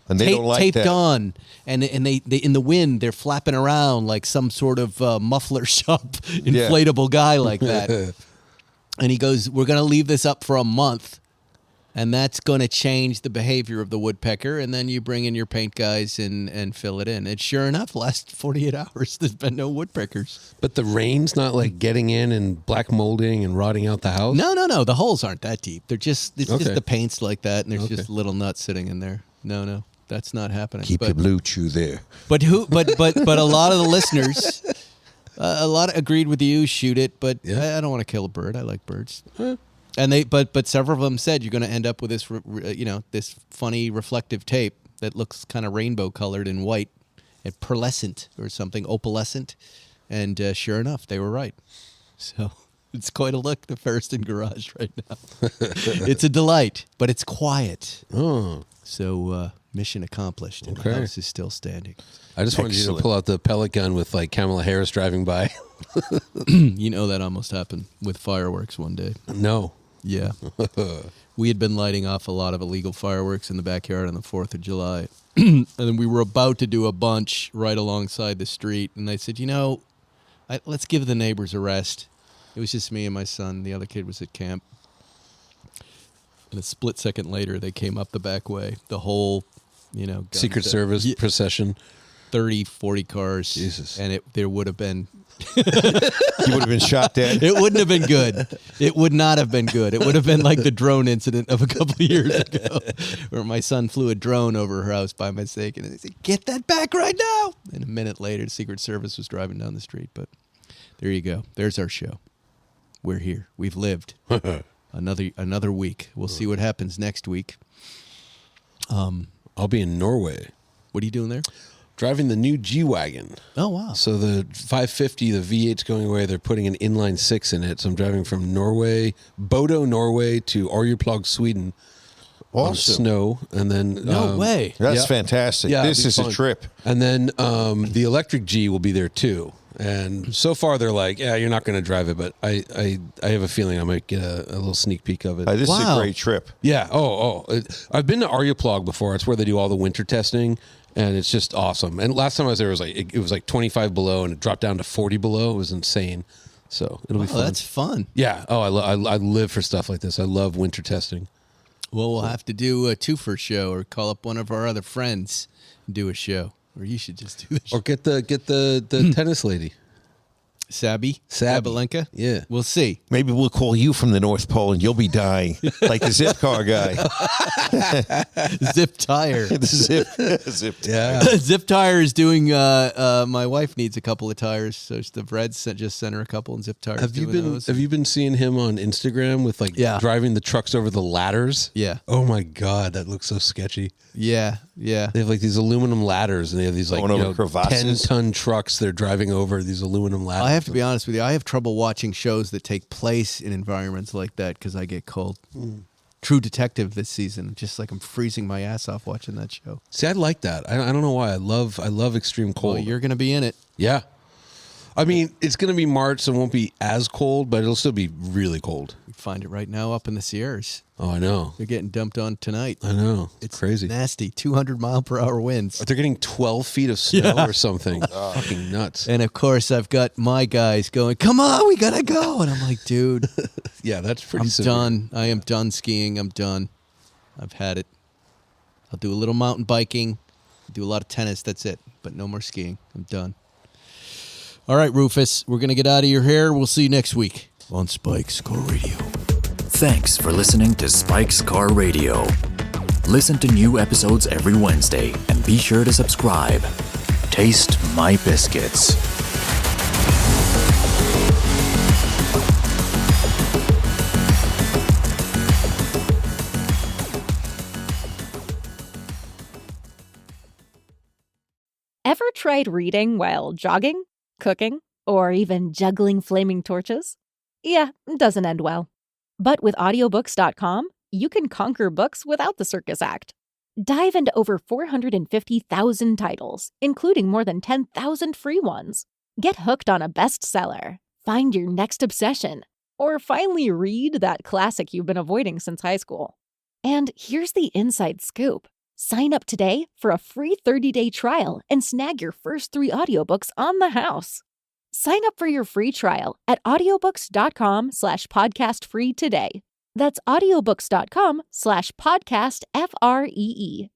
And they don't like taped that. on, and they in the wind they're flapping around like some sort of muffler shop inflatable guy like that. And he goes, "We're going to leave this up for a month, and that's going to change the behavior of the woodpecker, and then you bring in your paint guys and fill it in." And sure enough, last 48 hours, there's been no woodpeckers. But the rain's not getting in and black molding and rotting out the house? No. The holes aren't that deep. It's just Okay. the paint's like that, and there's just little nuts sitting in there. No, that's not happening. Keep your Blue Chew there. But a lot of the listeners, a lot agreed with you. Shoot it, but I don't want to kill a bird. I like birds. And but several of them said you're going to end up with this, this funny reflective tape that looks kind of rainbow colored and white, and pearlescent or something, opalescent. And sure enough, they were right. So it's quite a look, the Ferriston garage right now. It's a delight, but it's quiet. Oh. So mission accomplished, and Okay. the house is still standing. I just wanted you to Excellent. pull out the pellet gun with Kamala Harris driving by. You know that almost happened with fireworks one day. No. Yeah. We had been lighting off a lot of illegal fireworks in the backyard on the 4th of July. And then we were about to do a bunch right alongside the street. And I said, let's give the neighbors a rest. It was just me and my son. The other kid was at camp. And a split second later, they came up the back way. The whole, Secret Service procession. 30, 40 cars. Jesus. And there would have been... You would have been shot dead. It wouldn't have been good. It would not have been good. It would have been like the drone incident of a couple of years ago where my son flew a drone over her house by mistake. And they said, get that back right now. And a minute later, the Secret Service was driving down the street. But there you go. There's our show. We're here. We've lived another week. We'll see what happens next week. I'll be in Norway. What are you doing there? Driving the new G-Wagon. Oh, wow. So the 550, the V8's going away. They're putting an inline 6 in it. So I'm driving from Bodo, Norway to Arjeplog, Sweden on Awesome. snow. And then... No way. That's fantastic. Yeah, This it'll be is fun. a trip. And then the electric G will be there too. And so far they're like, yeah, you're not going to drive it, but I have a feeling I might get a little sneak peek of it. This is Wow. a great trip. Yeah. I've been to Arjeplog before. It's where they do all the winter testing, and it's just awesome. And last time I was there, it was like 25 below, and it dropped down to 40 below. It was insane. So it'll be Oh, fun. that's fun. Yeah. Oh, I live for stuff like this. I love winter testing. Well, we'll have to do a two-for show or call up one of our other friends and do a show. Or you should just do the show. Or get the tennis lady. Sabalenka? Yeah. We'll see. Maybe we'll call you from the North Pole and you'll be dying like the zip car guy. Zip Tire. The zip. Yeah. Zip Tire is doing, my wife needs a couple of tires, so the Reds just sent her a couple, and Zip Tire Have you doing been those. Have you been seeing him on Instagram with driving the trucks over the ladders? Yeah. Oh my God, that looks so sketchy. Yeah. They have like these aluminum ladders, and they have these like Going over crevasses. 10-ton trucks they're driving over these aluminum ladders. I have to be honest with you. I have trouble watching shows that take place in environments like that because I get cold. True Detective this season, just like I'm freezing my ass off watching that show. See, I like that. I don't know why. I love extreme cold. Well, you're going to be in it. Yeah. I mean, it's going to be March, so it won't be as cold, but it'll still be really cold. You find it right now up in the Sierras. Oh, I know. They're getting dumped on tonight. I know. It's crazy. nasty. 200-mile-per-hour winds. They're getting 12 feet of snow or something. Fucking nuts. And of course, I've got my guys going, come on, we gotta go. And I'm like, dude, Yeah, that's pretty I'm severe. done. I am done skiing. I'm done. I've had it. I'll do a little mountain biking, do a lot of tennis. That's it. But no more skiing. I'm done. All right, Rufus, we're gonna get out of your hair. We'll see you next week on Spike's Car Radio. Thanks for listening to Spike's Car Radio. Listen to new episodes every Wednesday and be sure to subscribe. Taste my biscuits. Ever tried reading while jogging, cooking, or even juggling flaming torches? Yeah, it doesn't end well. But with audiobooks.com, you can conquer books without the circus act. Dive into over 450,000 titles, including more than 10,000 free ones. Get hooked on a bestseller, find your next obsession, or finally read that classic you've been avoiding since high school. And here's the inside scoop. Sign up today for a free 30-day trial and snag your first 3 audiobooks on the house. Sign up for your free trial at audiobooks.com/podcastfree today. That's audiobooks.com/podcastfree.